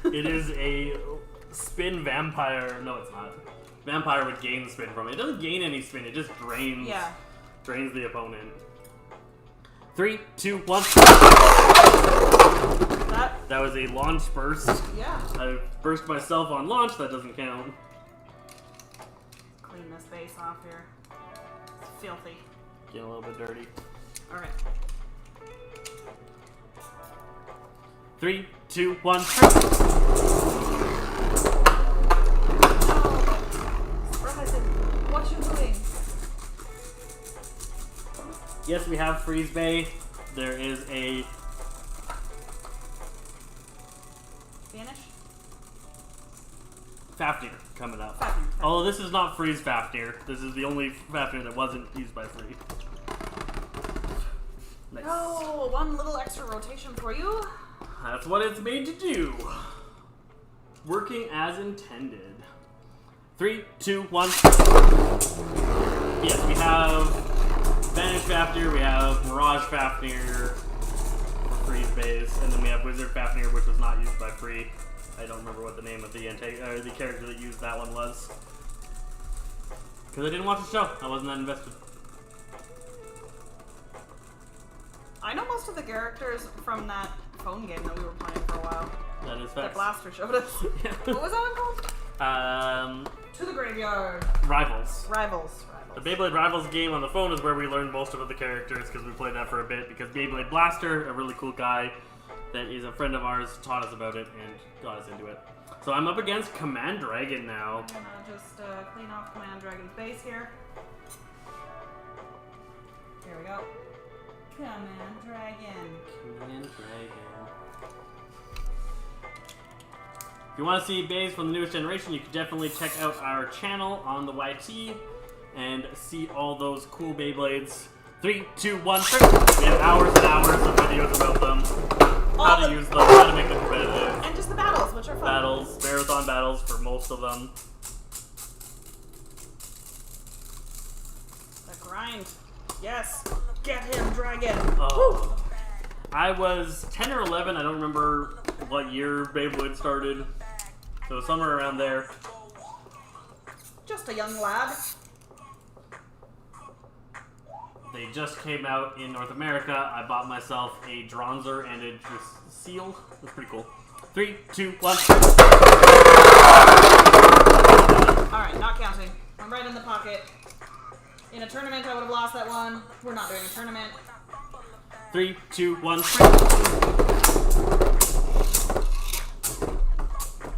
It is a spin vampire. No, it's not. Vampire would gain spin from it. It doesn't gain any spin. It just drains.
Yeah.
Drains the opponent. 3, 2, 1. That was a launch burst.
Yeah.
I burst myself on launch. That doesn't count.
Clean this base off here. It's filthy.
Getting a little bit dirty.
Alright.
3, 2, 1.
What you doing?
Yes, we have Freeze Bay. There is a
Vanish?
Fafnir coming up.
Fafnir.
Although this is not Freeze Fafnir. This is the only Fafnir that wasn't used by Free. Nice.
go. One little extra rotation for you.
That's what it's made to do. Working as intended. 3, 2, 1. Yes, we have Vanish Fafnir, we have Mirage Fafnir for Freeze Base, and then we have Wizard Fafnir, which was not used by Free. I don't remember what the name of the character that used that one was. Because I didn't watch the show. I wasn't that invested.
I know most of the characters from that phone game that we were playing for a while.
That is
That
facts.
Blaster showed us.
Yeah.
What was that one called? To the Graveyard.
Rivals.
Rivals.
The Beyblade Rivals game on the phone is where we learned most of the characters because we played that for a bit because Beyblade Blaster, a really cool guy that is a friend of ours, taught us about it and got us into it. So I'm up against Command Dragon now.
I'm gonna just clean off Command Dragon's base here. Here we go. Command Dragon.
Command Dragon. If you want to see bays from the newest generation, you can definitely check out our channel on the YT and see all those cool Beyblades. 3, 2, 1, we have hours and hours of videos about them. How to use them, how to make them competitive.
And just the battles, which are fun.
Battles, marathon battles for most of them.
The grind. Yes. Get him, Dragon.
Oh. I was 10 or 11, I don't remember what year Beyblade started. So somewhere around there.
Just a young lad.
They just came out in North America. I bought myself a Dronzer and a Seal. That's pretty cool. 3, 2, 1.
Alright, not counting. I'm right in the pocket. In a tournament, I would have lost that one. We're not doing a tournament.
3, 2, 1.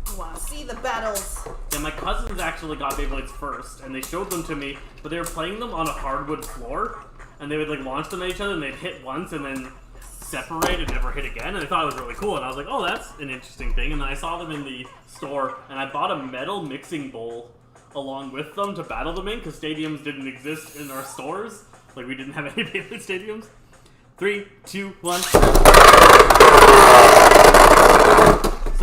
You want to see the battles.
Yeah, my cousins actually got Beyblades first, and they showed them to me, but they were playing them on a hardwood floor, and they would like launch them at each other, and they'd hit once, and then separate and never hit again, and I thought it was really cool, and I was like, oh, that's an interesting thing, and then I saw them in the store, and I bought a metal mixing bowl along with them to battle them in, because stadiums didn't exist in our stores, like we didn't have any Beyblade stadiums. 3, 2, 1. So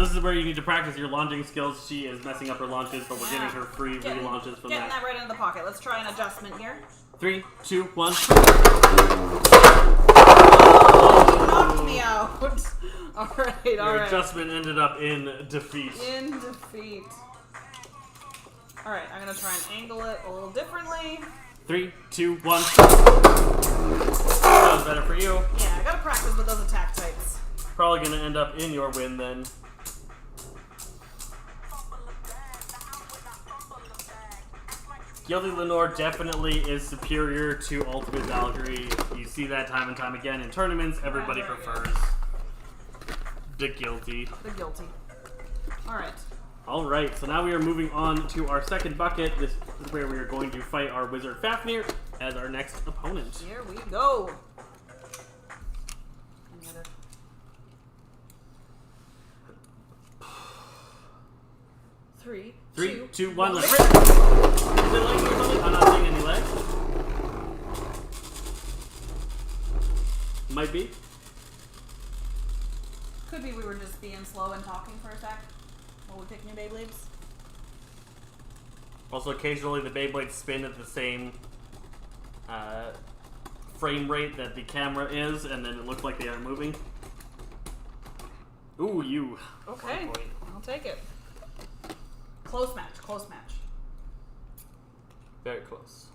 this is where you need to practice your launching skills. She is messing up her launches, but we're giving her free relaunches from
Getting
that.
that right into the pocket. Let's try an adjustment here.
3, 2, 1.
Oh, knocked me out. Alright,
Your
alright.
adjustment ended up in defeat.
In defeat. Alright, I'm gonna try and angle it a little differently.
3, 2, 1. That was better for you.
Yeah, I gotta practice with those attack types.
Probably gonna end up in your win then. Guilty Lenore definitely is superior to Ultimate Valkyrie. You see that time and time again in tournaments. Everybody prefers the Guilty.
The guilty. Alright.
Alright, so now we are moving on to our second bucket. This is where we are going to fight our Wizard Fafnir as our next opponent.
Here we go. Three,
3, 2, 1, let's
rip.
rip! Is it like or something? I'm not seeing any legs. Might be.
Could be we were just being slow and talking for a sec while we pick new Beyblades.
Also, occasionally the Beyblades spin at the same frame rate that the camera is, and then it looks like they are moving. Ooh, you.
Okay, I'll take it. Close match, close match.
Very close.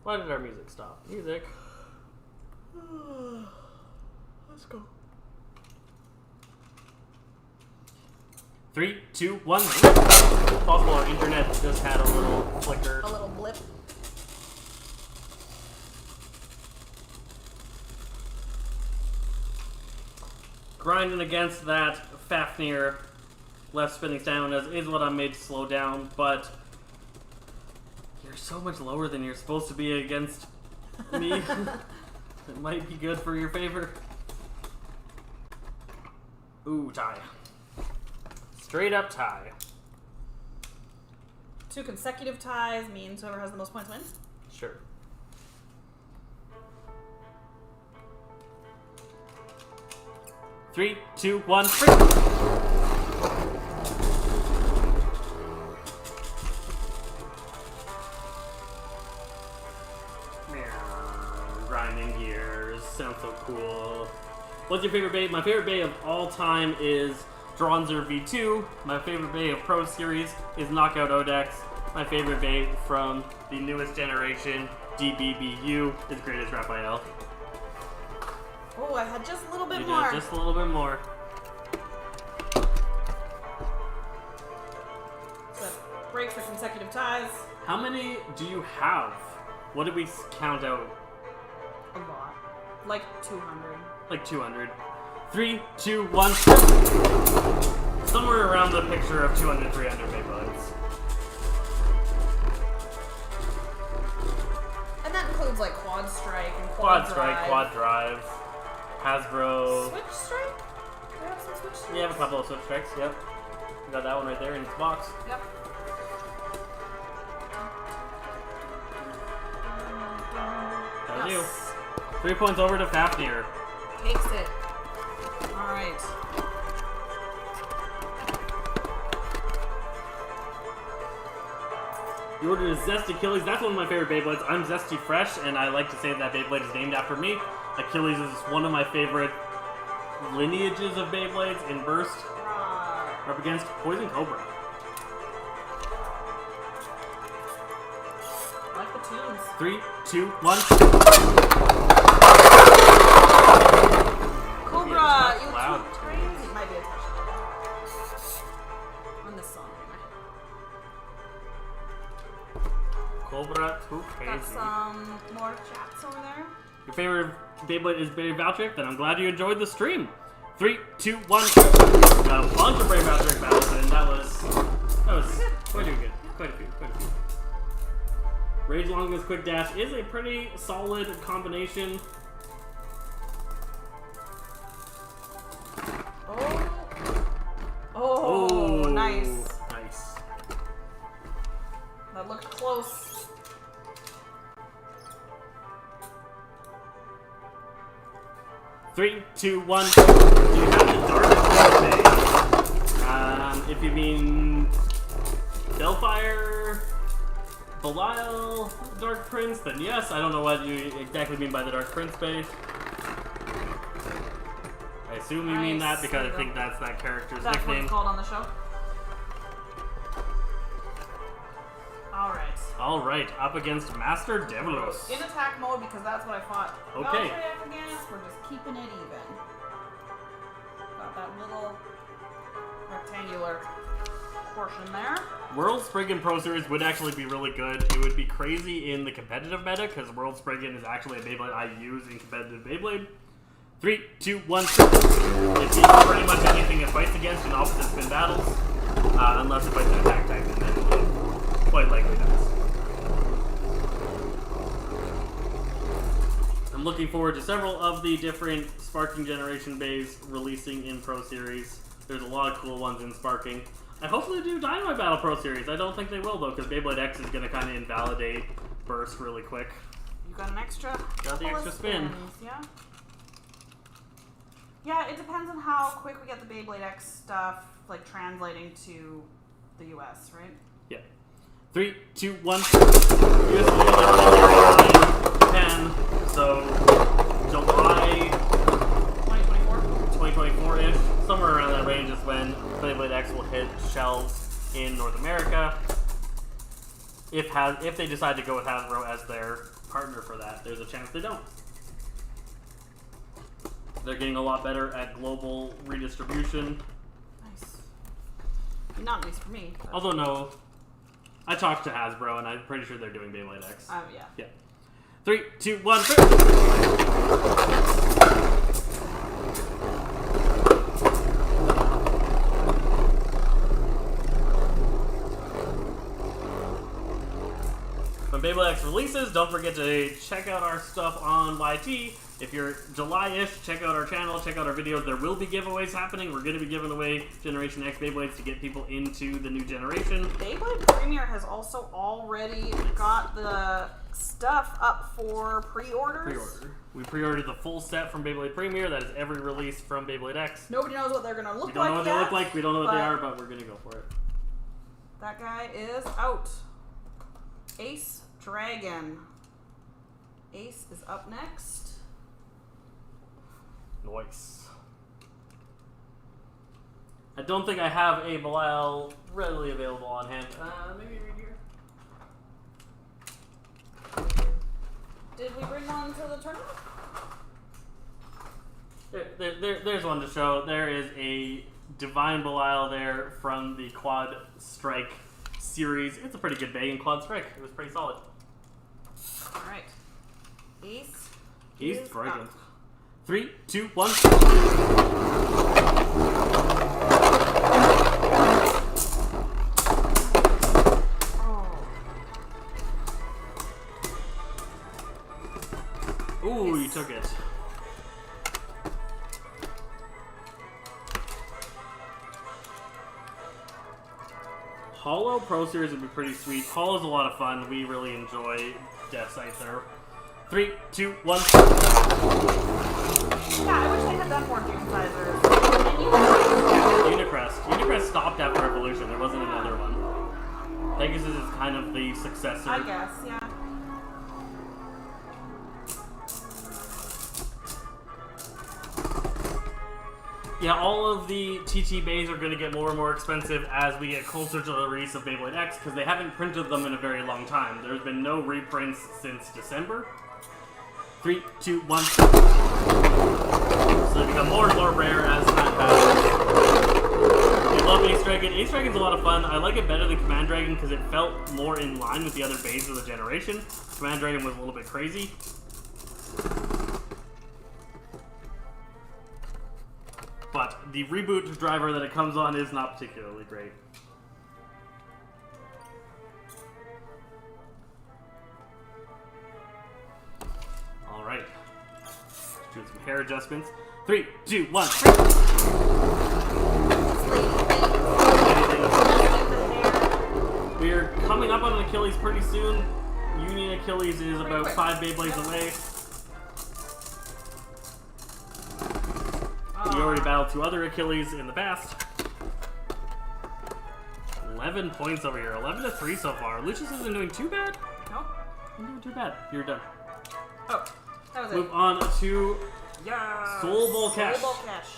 Why did our music stop? Music. Let's go. 3, 2, 1. Possible our internet just had a little flicker.
A little blip.
Grinding against that Fafnir left spinning stamina is what I'm made to slow down, but you're so much lower than you're supposed to be against me. It might be good for your favor. Ooh, tie. Straight up tie.
2 consecutive ties means whoever has the most points wins.
Sure. 3, 2, 1. Grinding gears. Sounds so cool. What's your favorite bay? My favorite bay of all time is Dronzer V2. My favorite bay of Pro Series is Knockout Odex. My favorite bay from the newest generation, DBBU, is Greatest Raphael.
Oh, I had just a little bit
You
more.
did just a little bit more.
So break for consecutive ties.
How many do you have? What did we count out?
A lot. Like 200.
Like 200. 3, 2, 1. Somewhere around the picture of 200, 300 Beyblades.
And that includes like Quad Strike and
Quad Strike, Quad Drive, Hasbro.
Switch Strike? Do we have some Switch Strikes?
We have a couple of Switch Strikes, yep. We got that one right there in its box.
Yep.
That'll
Yes.
do. 3 points over to Fafnir.
Takes it. Alright.
You ordered a Zest Achilles. That's one of my favorite Beyblades. I'm Zesty Fresh, and I like to say that Beyblade is named after me. Achilles is one of my favorite lineages of Beyblades in Burst. We're up against Poison Cobra.
I like the tunes.
3, 2, 1.
Cobra, you
loud.
too crazy. Might be a touchdown. On this song, anyway.
Cobra, too
Got
crazy.
some more chats over there.
Your favorite Beyblade is Valtryek, then I'm glad you enjoyed the stream. 3, 2, 1. Got a bunch of Brave Valtryek battles, and that was quite good. Quite a few. Rage Longest Quick Dash is a pretty solid combination.
Oh, nice.
Nice.
That looked close.
Three, 2, 1. Do you have the darkest Bay? If you mean Bellfire, Belial, Dark Prince, then yes. I don't know what you exactly mean by the Dark Prince Bay. I assume you mean that because I think that's that character's
That's what
nickname.
it's called on the show. Alright.
Alright, up against Master Devilos.
In attack mode because that's what I fought.
Okay.
Valtryek against, we're just keeping it even. Got that little rectangular portion there.
World Spriggan Pro Series would actually be really good. It would be crazy in the competitive meta because World Spriggan is actually a Beyblade I use in competitive Beyblade. 3, 2, 1. It beats pretty much anything it fights against in opposite spin battles, unless it fights an attack type, and then it quite likely does. I'm looking forward to several of the different Sparking Generation bays releasing in Pro Series. There's a lot of cool ones in Sparking. I hope they do Dynamite Battle Pro Series. I don't think they will, though, because Beyblade X is going to kind of invalidate Burst really quick.
You got an extra.
Got the extra spin.
Spins, yeah. Yeah, it depends on how quick we get the Beyblade X stuff, like translating to the US, right?
Yeah. 3, 2, 1. US 10. So July 2024-ish, somewhere around that range is when Beyblade X will hit shelves in North America. If they decide to go with Hasbro as their partner for that, there's a chance they don't. They're getting a lot better at global redistribution.
Nice. Not at least for me. But
Although no, I talked to Hasbro and I'm pretty sure they're doing Beyblade X.
yeah.
Yeah. 3, 2, 1. When Beyblade X releases, don't forget to check out our stuff on YT. If you're July-ish, check out our channel, check out our videos. There will be giveaways happening. We're going to be giving away Generation X Beyblades to get people into the new generation.
Beyblade Premier has also already got the stuff up for pre-orders.
We pre-ordered the full set from Beyblade Premier. That is every release from Beyblade X.
Nobody knows what they're gonna look like.
We don't know what they
yet,
look like. We don't know what they are, but we're gonna go for it.
That guy is out. Ace Dragon. Ace is up next.
Nice. I don't think I have a Belial readily available on hand. Maybe right here.
Did we bring one to the tournament?
There's one to show. There is a Divine Belial there from the Quad Strike series. It's a pretty good bag in Quad Strike. It was pretty solid.
Alright. Ace.
Ace Dragon. 3, 2, 1. Ooh, you took it. Hollow Pro Series would be pretty sweet. Hollow's a lot of fun. We really enjoy Death Sight there. 3, 2, 1.
Yeah, I wish they had done more Doomsizers. And
Unicrest. Unicrest stopped after Evolution. There wasn't another one. Pegasus is kind of the successor.
I guess, yeah.
Yeah, all of the TT bays are going to get more and more expensive as we get closer to the release of Beyblade X because they haven't printed them in a very long time. There's been no reprints since December. 3, 2, 1. So they become more and more rare as time passes. I love Ace Dragon. Ace Dragon's a lot of fun. I like it better than Command Dragon because it felt more in line with the other bays of the generation. Command Dragon was a little bit crazy. But the reboot driver that it comes on is not particularly great. Alright. Doing some hair adjustments. 3, 2, 1. We're coming up on an Achilles pretty soon. Union Achilles is about 5 Beyblades away. We already battled 2 other Achilles in the past. 11 points over here. 11-3 so far. Lucius isn't doing too bad.
Nope.
Not doing too bad. You're done.
Oh, that was
Move
it.
on to
Yeah.
Soul Bowl Cash.
Soul Bowl Cash.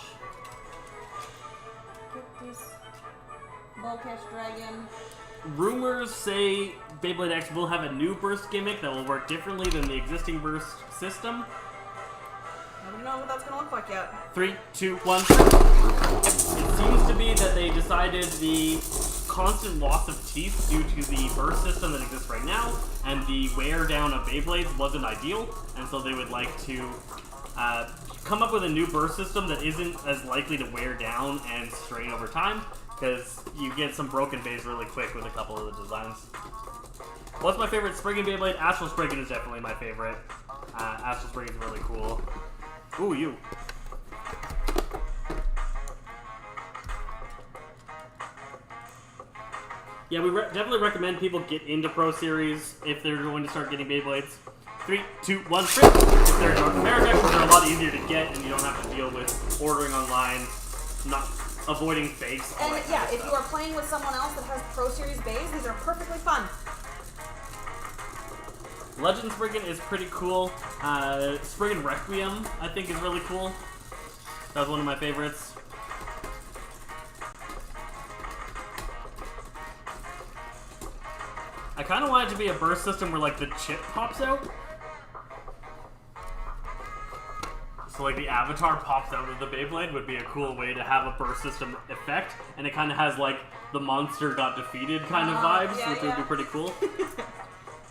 Get this Bowl Cash Dragon.
Rumors say Beyblade X will have a new burst gimmick that will work differently than the existing burst system.
Nobody knows what that's going to look like yet.
3, 2, 1. It seems to be that they decided the constant loss of teeth due to the burst system that exists right now and the wear down of Beyblades wasn't ideal, and so they would like to come up with a new burst system that isn't as likely to wear down and strain over time, because you get some broken bays really quick with a couple of the designs. What's my favorite Spriggan Beyblade? Astral Spriggan is definitely my favorite. Astral Spriggan is really cool. Ooh, you. Yeah, we definitely recommend people get into Pro Series if they're going to start getting Beyblades. 3, 2, 1, trip! If they're in North America, because they're a lot easier to get and you don't have to deal with ordering online, not avoiding fakes.
And yeah, if you are playing with someone else that has Pro Series bays, these are perfectly fun.
Legend Spriggan is pretty cool. Spriggan Requiem, I think, is really cool. That was one of my favorites. I kind of want it to be a burst system where, like, the chip pops out. So, like, the avatar pops out of the Beyblade would be a cool way to have a burst system effect. And it kind of has, like, the monster got defeated kind of vibes, which would be pretty cool.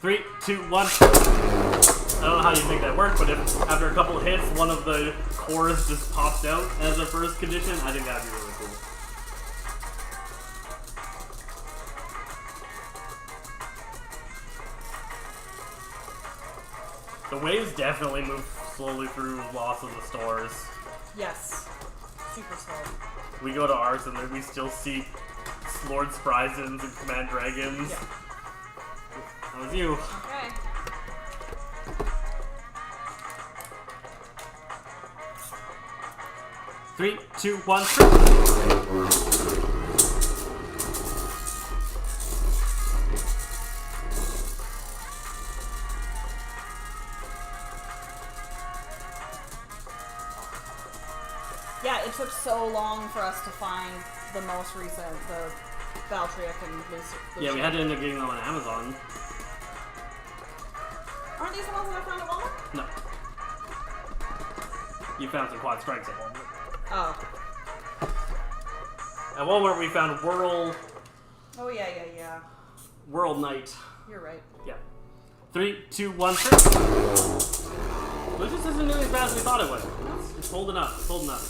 3, 2, 1. I don't know how you make that work, but if after a couple of hits, one of the cores just pops out as a first condition, I think that'd be really cool. The waves definitely move slowly through lots of the stores.
Yes. Super slow.
We go to ours and then we still see Lord Sprizens and Command Dragons.
Yeah.
That was you.
Okay.
3, 2, 1.
Yeah, it took so long for us to find the most recent, the Valtryek and Lucius.
Yeah, we had to end up getting them on Amazon.
Aren't these the ones that I found at Walmart?
No. You found some quad strikes at Walmart.
Oh.
At Walmart, we found
Oh, yeah.
World Night.
You're right.
Yeah. 3, 2, 1. Lucius isn't doing as bad as we thought it would. It's holding up. It's holding up.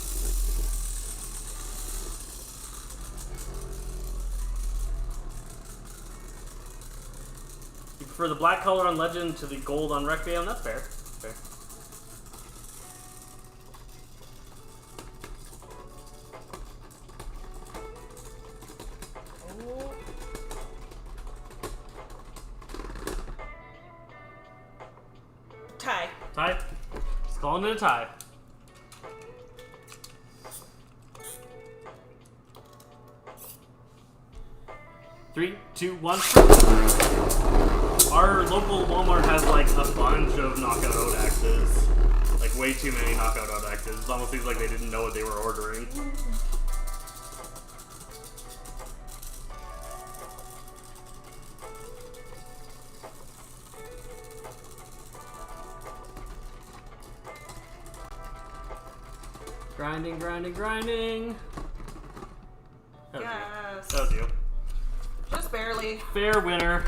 You prefer the black color on Legend to the gold on Requiem? That's fair. Fair.
Oh. Tie.
Tie? Just calling it a tie. Three, two, one. Our local Walmart has like a bunch of knockout Odaxes. Like way too many knockout Odaxes. It almost seems like they didn't know what they were ordering. Grinding, grinding, grinding. That was you.
Yes.
That was you.
Just barely.
Fair winner.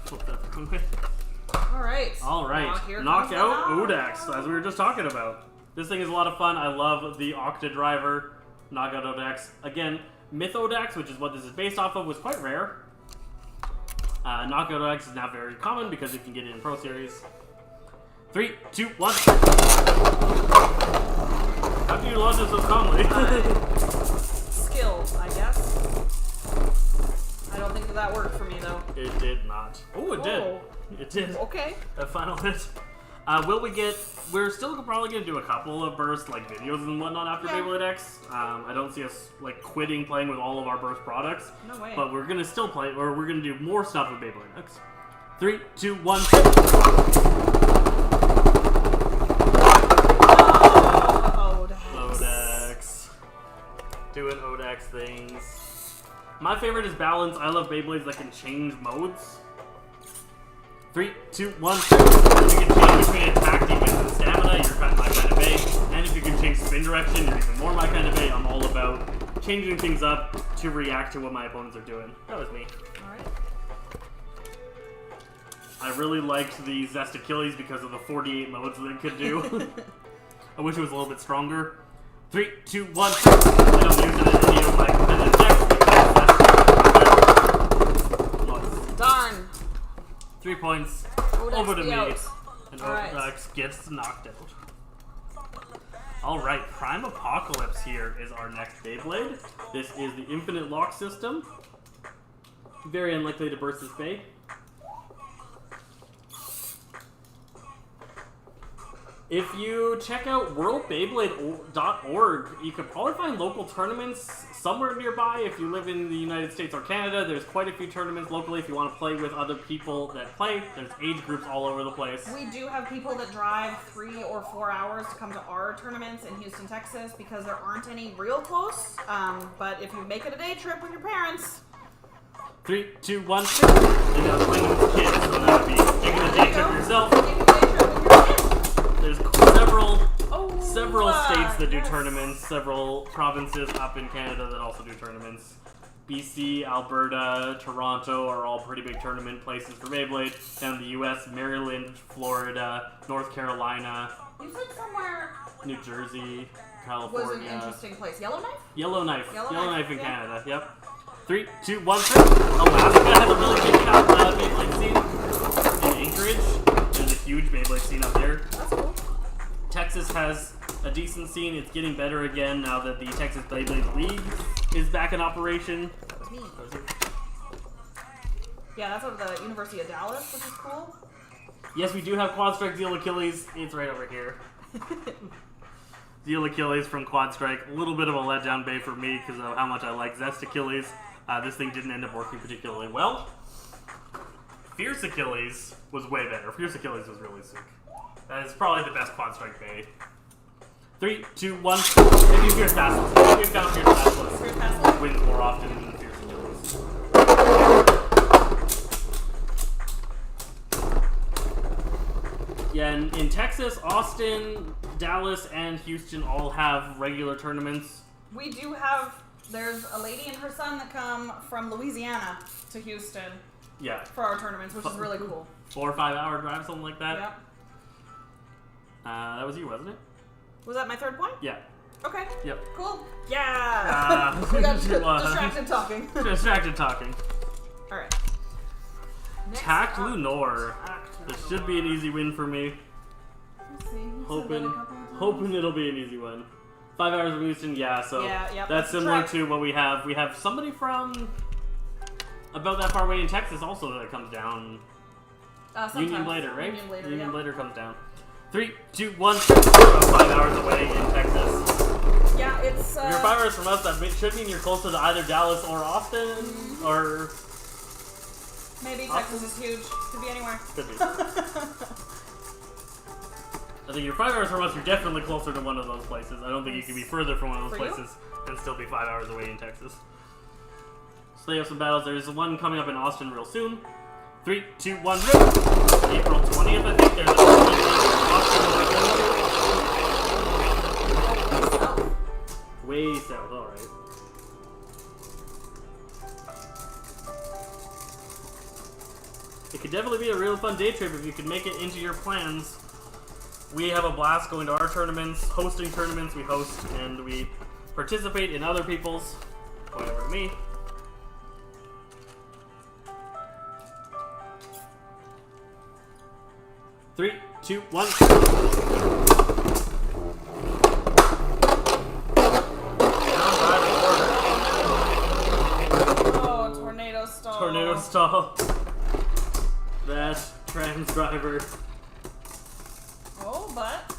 Flip that the wrong way.
Alright.
Alright.
Here
Knockout
comes the
Odax, as we were just talking about. This thing is a lot of fun. I love the Octa driver. Knockout Odax. Again, Myth Odax, which is what this is based off of, was quite rare. Knockout Odax is now very common because you can get it in Pro Series. 3, 2, 1. How do you launch this so calmly?
Skills, I guess. I don't think that worked for me, though.
It did not. Oh, it did.
Oh.
It did.
Okay.
That final hit. Will we get... We're still probably going to do a couple of Burst like videos and whatnot after
Yeah.
Beyblade X. I don't see us like quitting playing with all of our Burst products.
No way.
But we're going to still play, or we're going to do more stuff with Beyblade X. 3, 2, 1. Odax. Doing Odax things. My favorite is Balance. I love Beyblades that can change modes. 3, 2, 1. If you can change between attack, defense, and stamina, you're my kind of bay. And if you can change spin direction, you're even more my kind of bay. I'm all about changing things up to react to what my opponents are doing. That was me.
Alright.
I really liked the Zest Achilles because of the 48 modes that it could do. I wish it was a little bit stronger. 3, 2, 1. I don't use it in any of my competitive decks because that's
Darn.
3 points
Odax
over to me.
out.
And
Alright.
Odax gets knocked out. Alright, Prime Apocalypse here is our next Beyblade. This is the Infinite Lock system. Very unlikely to burst this bay. If you check out worldbeyblade.org, you could probably find local tournaments somewhere nearby. If you live in the United States or Canada, there's quite a few tournaments locally if you want to play with other people that play. There's age groups all over the place.
We do have people that drive 3 or 4 hours to come to our tournaments in Houston, Texas, because there aren't any real close. But if you make it a day trip with your parents...
3, 2, 1. And now playing with kids, so that would be taking a day trip yourself.
Take a day trip with your kids.
There's several states that do tournaments, several provinces up in Canada that also do tournaments. BC, Alberta, Toronto are all pretty big tournament places for Beyblade. Down in the US, Maryland, Florida, North Carolina,
You said somewhere
New Jersey,
was
California.
an interesting place. Yellowknife?
Yellowknife
Yellowknife,
in
yeah.
Canada, yep. 3, 2, 1. Alaska has a really big Beyblade scene. In Anchorage, there's a huge Beyblade scene up there.
That's cool.
Texas has a decent scene. It's getting better again now that the Texas Beyblade League is back in operation.
That was me. Yeah, that's over the University of Dallas, which is cool.
Yes, we do have Quad Strike Deal Achilles. It's right over here. Zeal Achilles from Quad Strike. A little bit of a letdown bay for me because of how much I like Zest Achilles. This thing didn't end up working particularly well. Fierce Achilles was way better. Fierce Achilles was really sick. That is probably the best Quad Strike bay. 3, 2, 1. Maybe Fierce Basilisk. Maybe we've got Fierce Basilisk. Wins more often than Fierce Achilles. Yeah, in Texas, Austin, Dallas, and Houston all have regular tournaments.
We do have, there's a lady and her son that come from Louisiana to Houston.
Yeah.
For our tournaments, which is really cool.
4 or 5 hour drive, something like that.
Yep.
That was you, wasn't it?
Was that my third point?
Yeah.
Okay.
Yep.
Cool. Yeah. We got distracted talking.
Distracted talking.
All right.
Tact Lunor. This should be an easy win for me.
Let's see.
Hoping it'll be an easy one. 5 hours of Houston, yeah. So that's similar to what we have. We have somebody from about that far away in Texas also that comes down. Union Blader, right? Union Blader comes down. 3, 2, 1. About 5 hours away in Texas.
Yeah, it's.
If you're 5 hours from us, that should mean you're closer to either Dallas or Austin, or
maybe Texas is huge. Could be anywhere.
Could be. I think you're 5 hours from us. You're definitely closer to one of those places. I don't think you can be further from one of those places and still be 5 hours away in Texas. So they have some battles. There's one coming up in Austin real soon. 3, 2, 1, rip! April 20th, I think. There's a Austin. Way south, alright. It could definitely be a really fun day trip if you could make it into your plans. We have a blast going to our tournaments, hosting tournaments. We host and we participate in other people's. Going over to me. Three, 2, 1.
Oh, tornado stall.
Tornado stall. That trans driver.
Oh, but.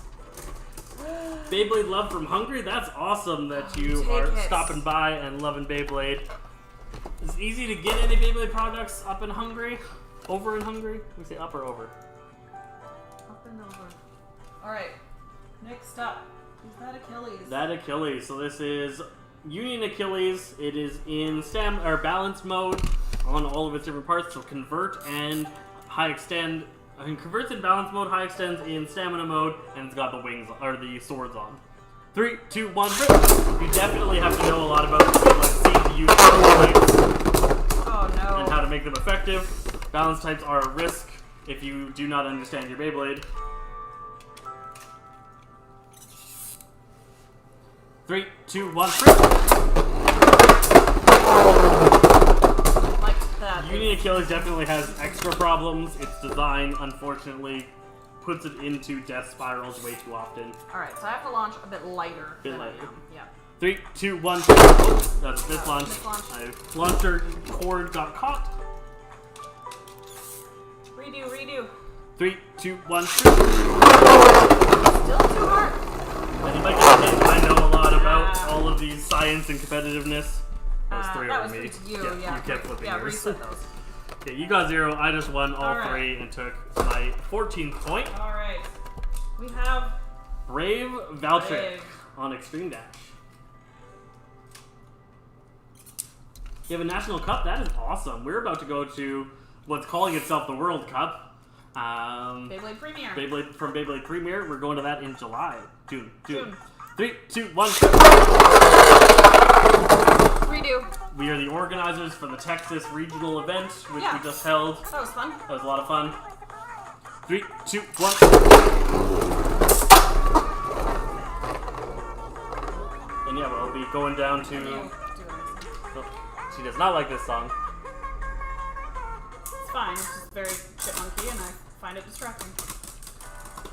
Beyblade love from Hungary. That's awesome that you are stopping by and loving Beyblade. It's easy to get any Beyblade products up in Hungary. Over in Hungary. We say up or over.
Alright, next up is that Achilles.
That Achilles. So this is Union Achilles. It is in balance mode on all of its different parts. So convert and high extend. Converts in balance mode, high extends in stamina mode, and it's got the wings or the swords on. 3, 2, 1, rip! You definitely have to know a lot about the like seeing to use types.
Oh no.
And how to make them effective. Balance types are a risk if you do not understand your Beyblade. 3, 2, 1, rip!
Like that.
Union Achilles definitely has extra problems. Its design, unfortunately, puts it into death spirals way too often.
Alright, so I have to launch a bit lighter. Yeah.
3, 2, 1, oh, that's a mislaunch. My launcher cord got caught.
Redo.
3, 2, 1.
Still too hard.
And like I know a lot about all of these science and competitiveness. That was 3 over me.
Yeah,
you kept flipping yours.
reset those.
Okay, you got 0. I just won all 3 and took my 14th point.
Alright. We have
Brave Valtryek on Extreme Dash. You have a National Cup? That is awesome. We're about to go to what's calling itself the World Cup.
Beyblade Premier.
From Beyblade Premier. We're going to that in June. 3, 2, 1.
Redo.
We are the organizers for the Texas regional event, which we just held.
That was fun.
That was a lot of fun. 3, 2, 1. And yeah, we'll be going down to... Oh, she does not like this song.
It's fine. It's just very chipmunky, and I find it distracting.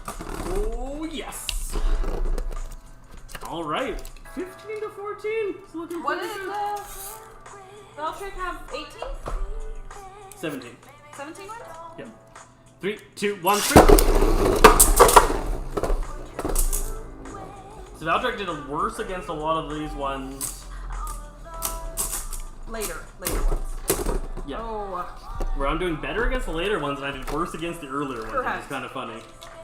Oh, yes. All right. 15 to 14. It's looking
What
pretty
did
good.
Valtryek have? 18?
17.
17 wins?
Yep. 3, 2, 1, 3. So So Valtryek did worse against a lot of these ones.
Later ones.
Yeah.
Oh.
Where I'm doing better against the later ones, and I did worse against the earlier ones, which is kind of funny.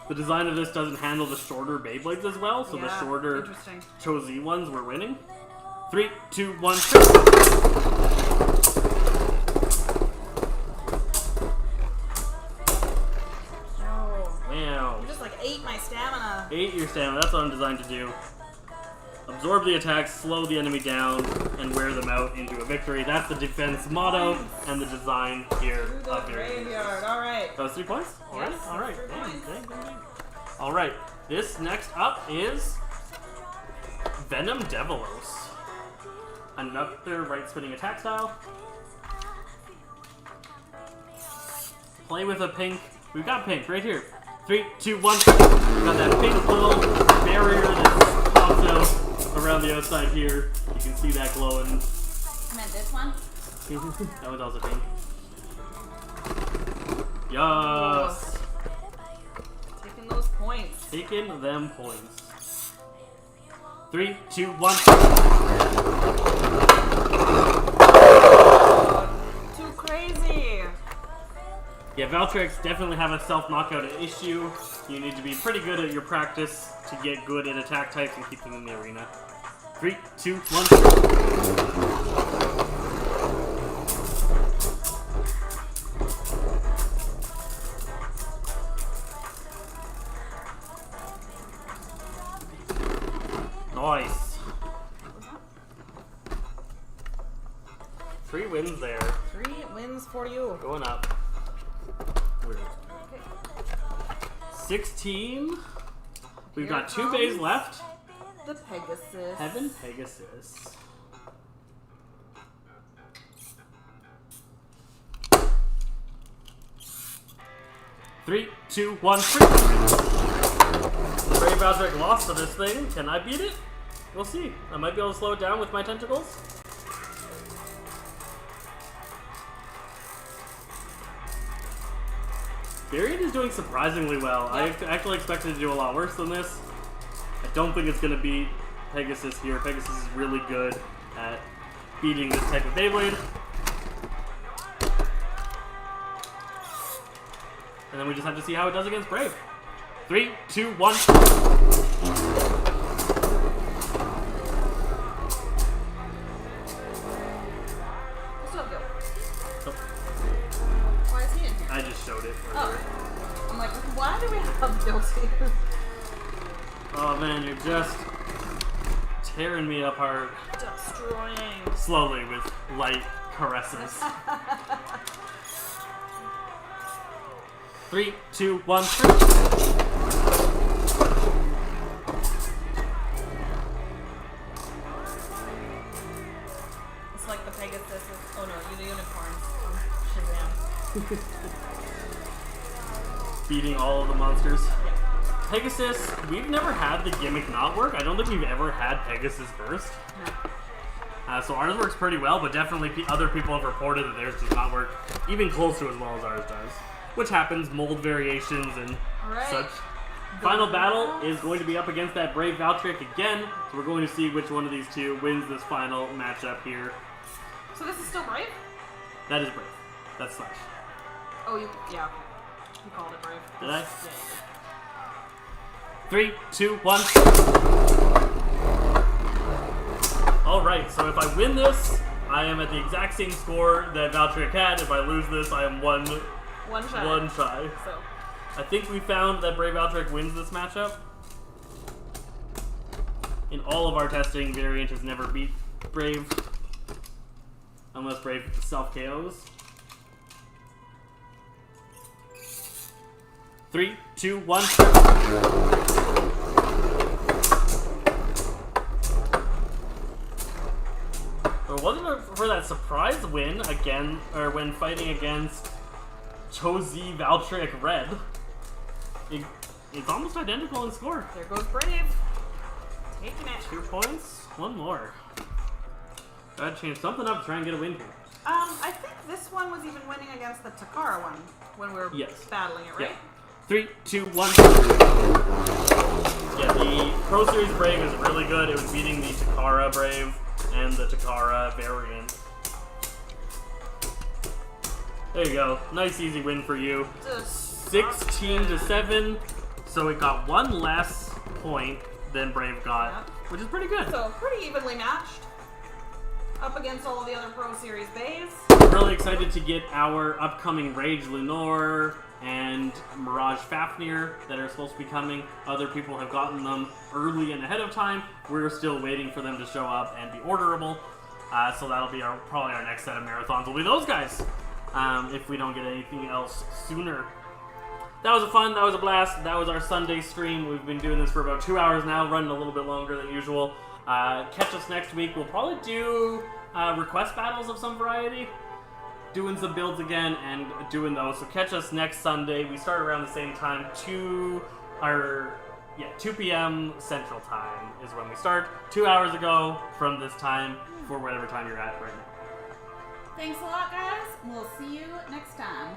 The design of this doesn't handle the shorter Beyblades as well, so the shorter Cho-Z ones were winning. 3, 2, 1, shoot! Wow.
You just like ate my stamina.
Ate your stamina, that's what I'm designed to do. Absorb the attacks, slow the enemy down, and wear them out into a victory. That's the defense motto and the design here of Variant Lucius.
Alright.
That was 3 points?
Yes,
Alright.
3 points.
Dang. Alright, this next up is Venom Devilos. Another right spinning attack style. Play with a pink. We've got pink right here. 3, 2, 1. We've got that pink little barrier that pops out around the outside here. You can see that glowing.
I meant this one.
That was also pink. Yes.
Taking those points.
Taking them points. 3, 2, 1.
Too crazy.
Yeah, Valtryeks definitely have a self-knockout issue. You need to be pretty good at your practice to get good in attack types and keep them in the arena. 3, 2, 1. Nice. 3 wins there.
3 wins for you.
Going up. Weird.
Okay.
16. We've
Here
got 2
comes
bays left.
The Pegasus.
Heaven Pegasus. Three, 2, 1, 3. Brave Valtryek lost to this thing. Can I beat it? We'll see. I might be able to slow it down with my tentacles. Variant is doing surprisingly well.
Yep.
I actually expected to do a lot worse than this. I don't think it's going to beat Pegasus here. Pegasus is really good at beating this type of Beyblade. And then we just have to see how it does against Brave. 3, 2, 1.
What's up, Gil?
Oh,
Why is he in here?
I just showed it.
Oh. I'm like, why do we have Guilty?
Oh man, you're just tearing me apart.
Destroying.
Slowly with light caresses. 3, 2, 1, 3.
It's like the Pegasus is, oh no, you're the unicorns from Shazam.
Beating all of the monsters.
Yeah.
Pegasus, we've never had the gimmick not work. I don't think we've ever had Pegasus Burst.
No.
So ours works pretty well, but definitely other people have reported that theirs does not work even close to as well as ours does. Which happens, mold variations and such. Final battle is going to be up against that Brave Valtryek again, so we're going to see which one of these two wins this final matchup here.
So this is still Brave?
That is Brave. That's Slash.
Oh, yeah. You called it Brave.
Did I?
Yeah.
3, 2, 1. Alright, so if I win this, I am at the exact same score that Valtryek had. If I lose this, I am one shy.
So.
I think we found that Brave Valtryek wins this matchup. In all of our testing, Variant has never beat Brave. Unless Brave self-KOs. 3, 2, 1. Or wasn't it for that surprise win again, or when fighting against Cho-Z Valtryek Red? It's almost identical in score.
There goes Brave. Taking it.
2 points, 1 more. Gotta change something up to try and get a win here.
I think this one was even winning against the Takara one when we were
Yes.
battling it, right?
Yeah. 3, 2, 1. Yeah, the Pro Series Brave is really good. It was beating the Takara Brave and the Takara Variant. There you go. Nice easy win for you. 16-7. So it got one less point than Brave got, which is pretty good.
So pretty evenly matched. Up against all of the other Pro Series bays.
Really excited to get our upcoming Rage Lenore and Mirage Fafnir that are supposed to be coming. Other people have gotten them early and ahead of time. We're still waiting for them to show up and be orderable. So that'll be probably our next set of marathons will be those guys. If we don't get anything else sooner. That was that was a blast. That was our Sunday stream. We've been doing this for about 2 hours now, running a little bit longer than usual. Catch us next week. We'll probably do request battles of some variety. Doing some builds again and doing those. So catch us next Sunday. We start around the same time, 2 p.m. Central Time is when we start. 2 hours ago from this time for whatever time you're at right now.
Thanks a lot, guys. We'll see you next time.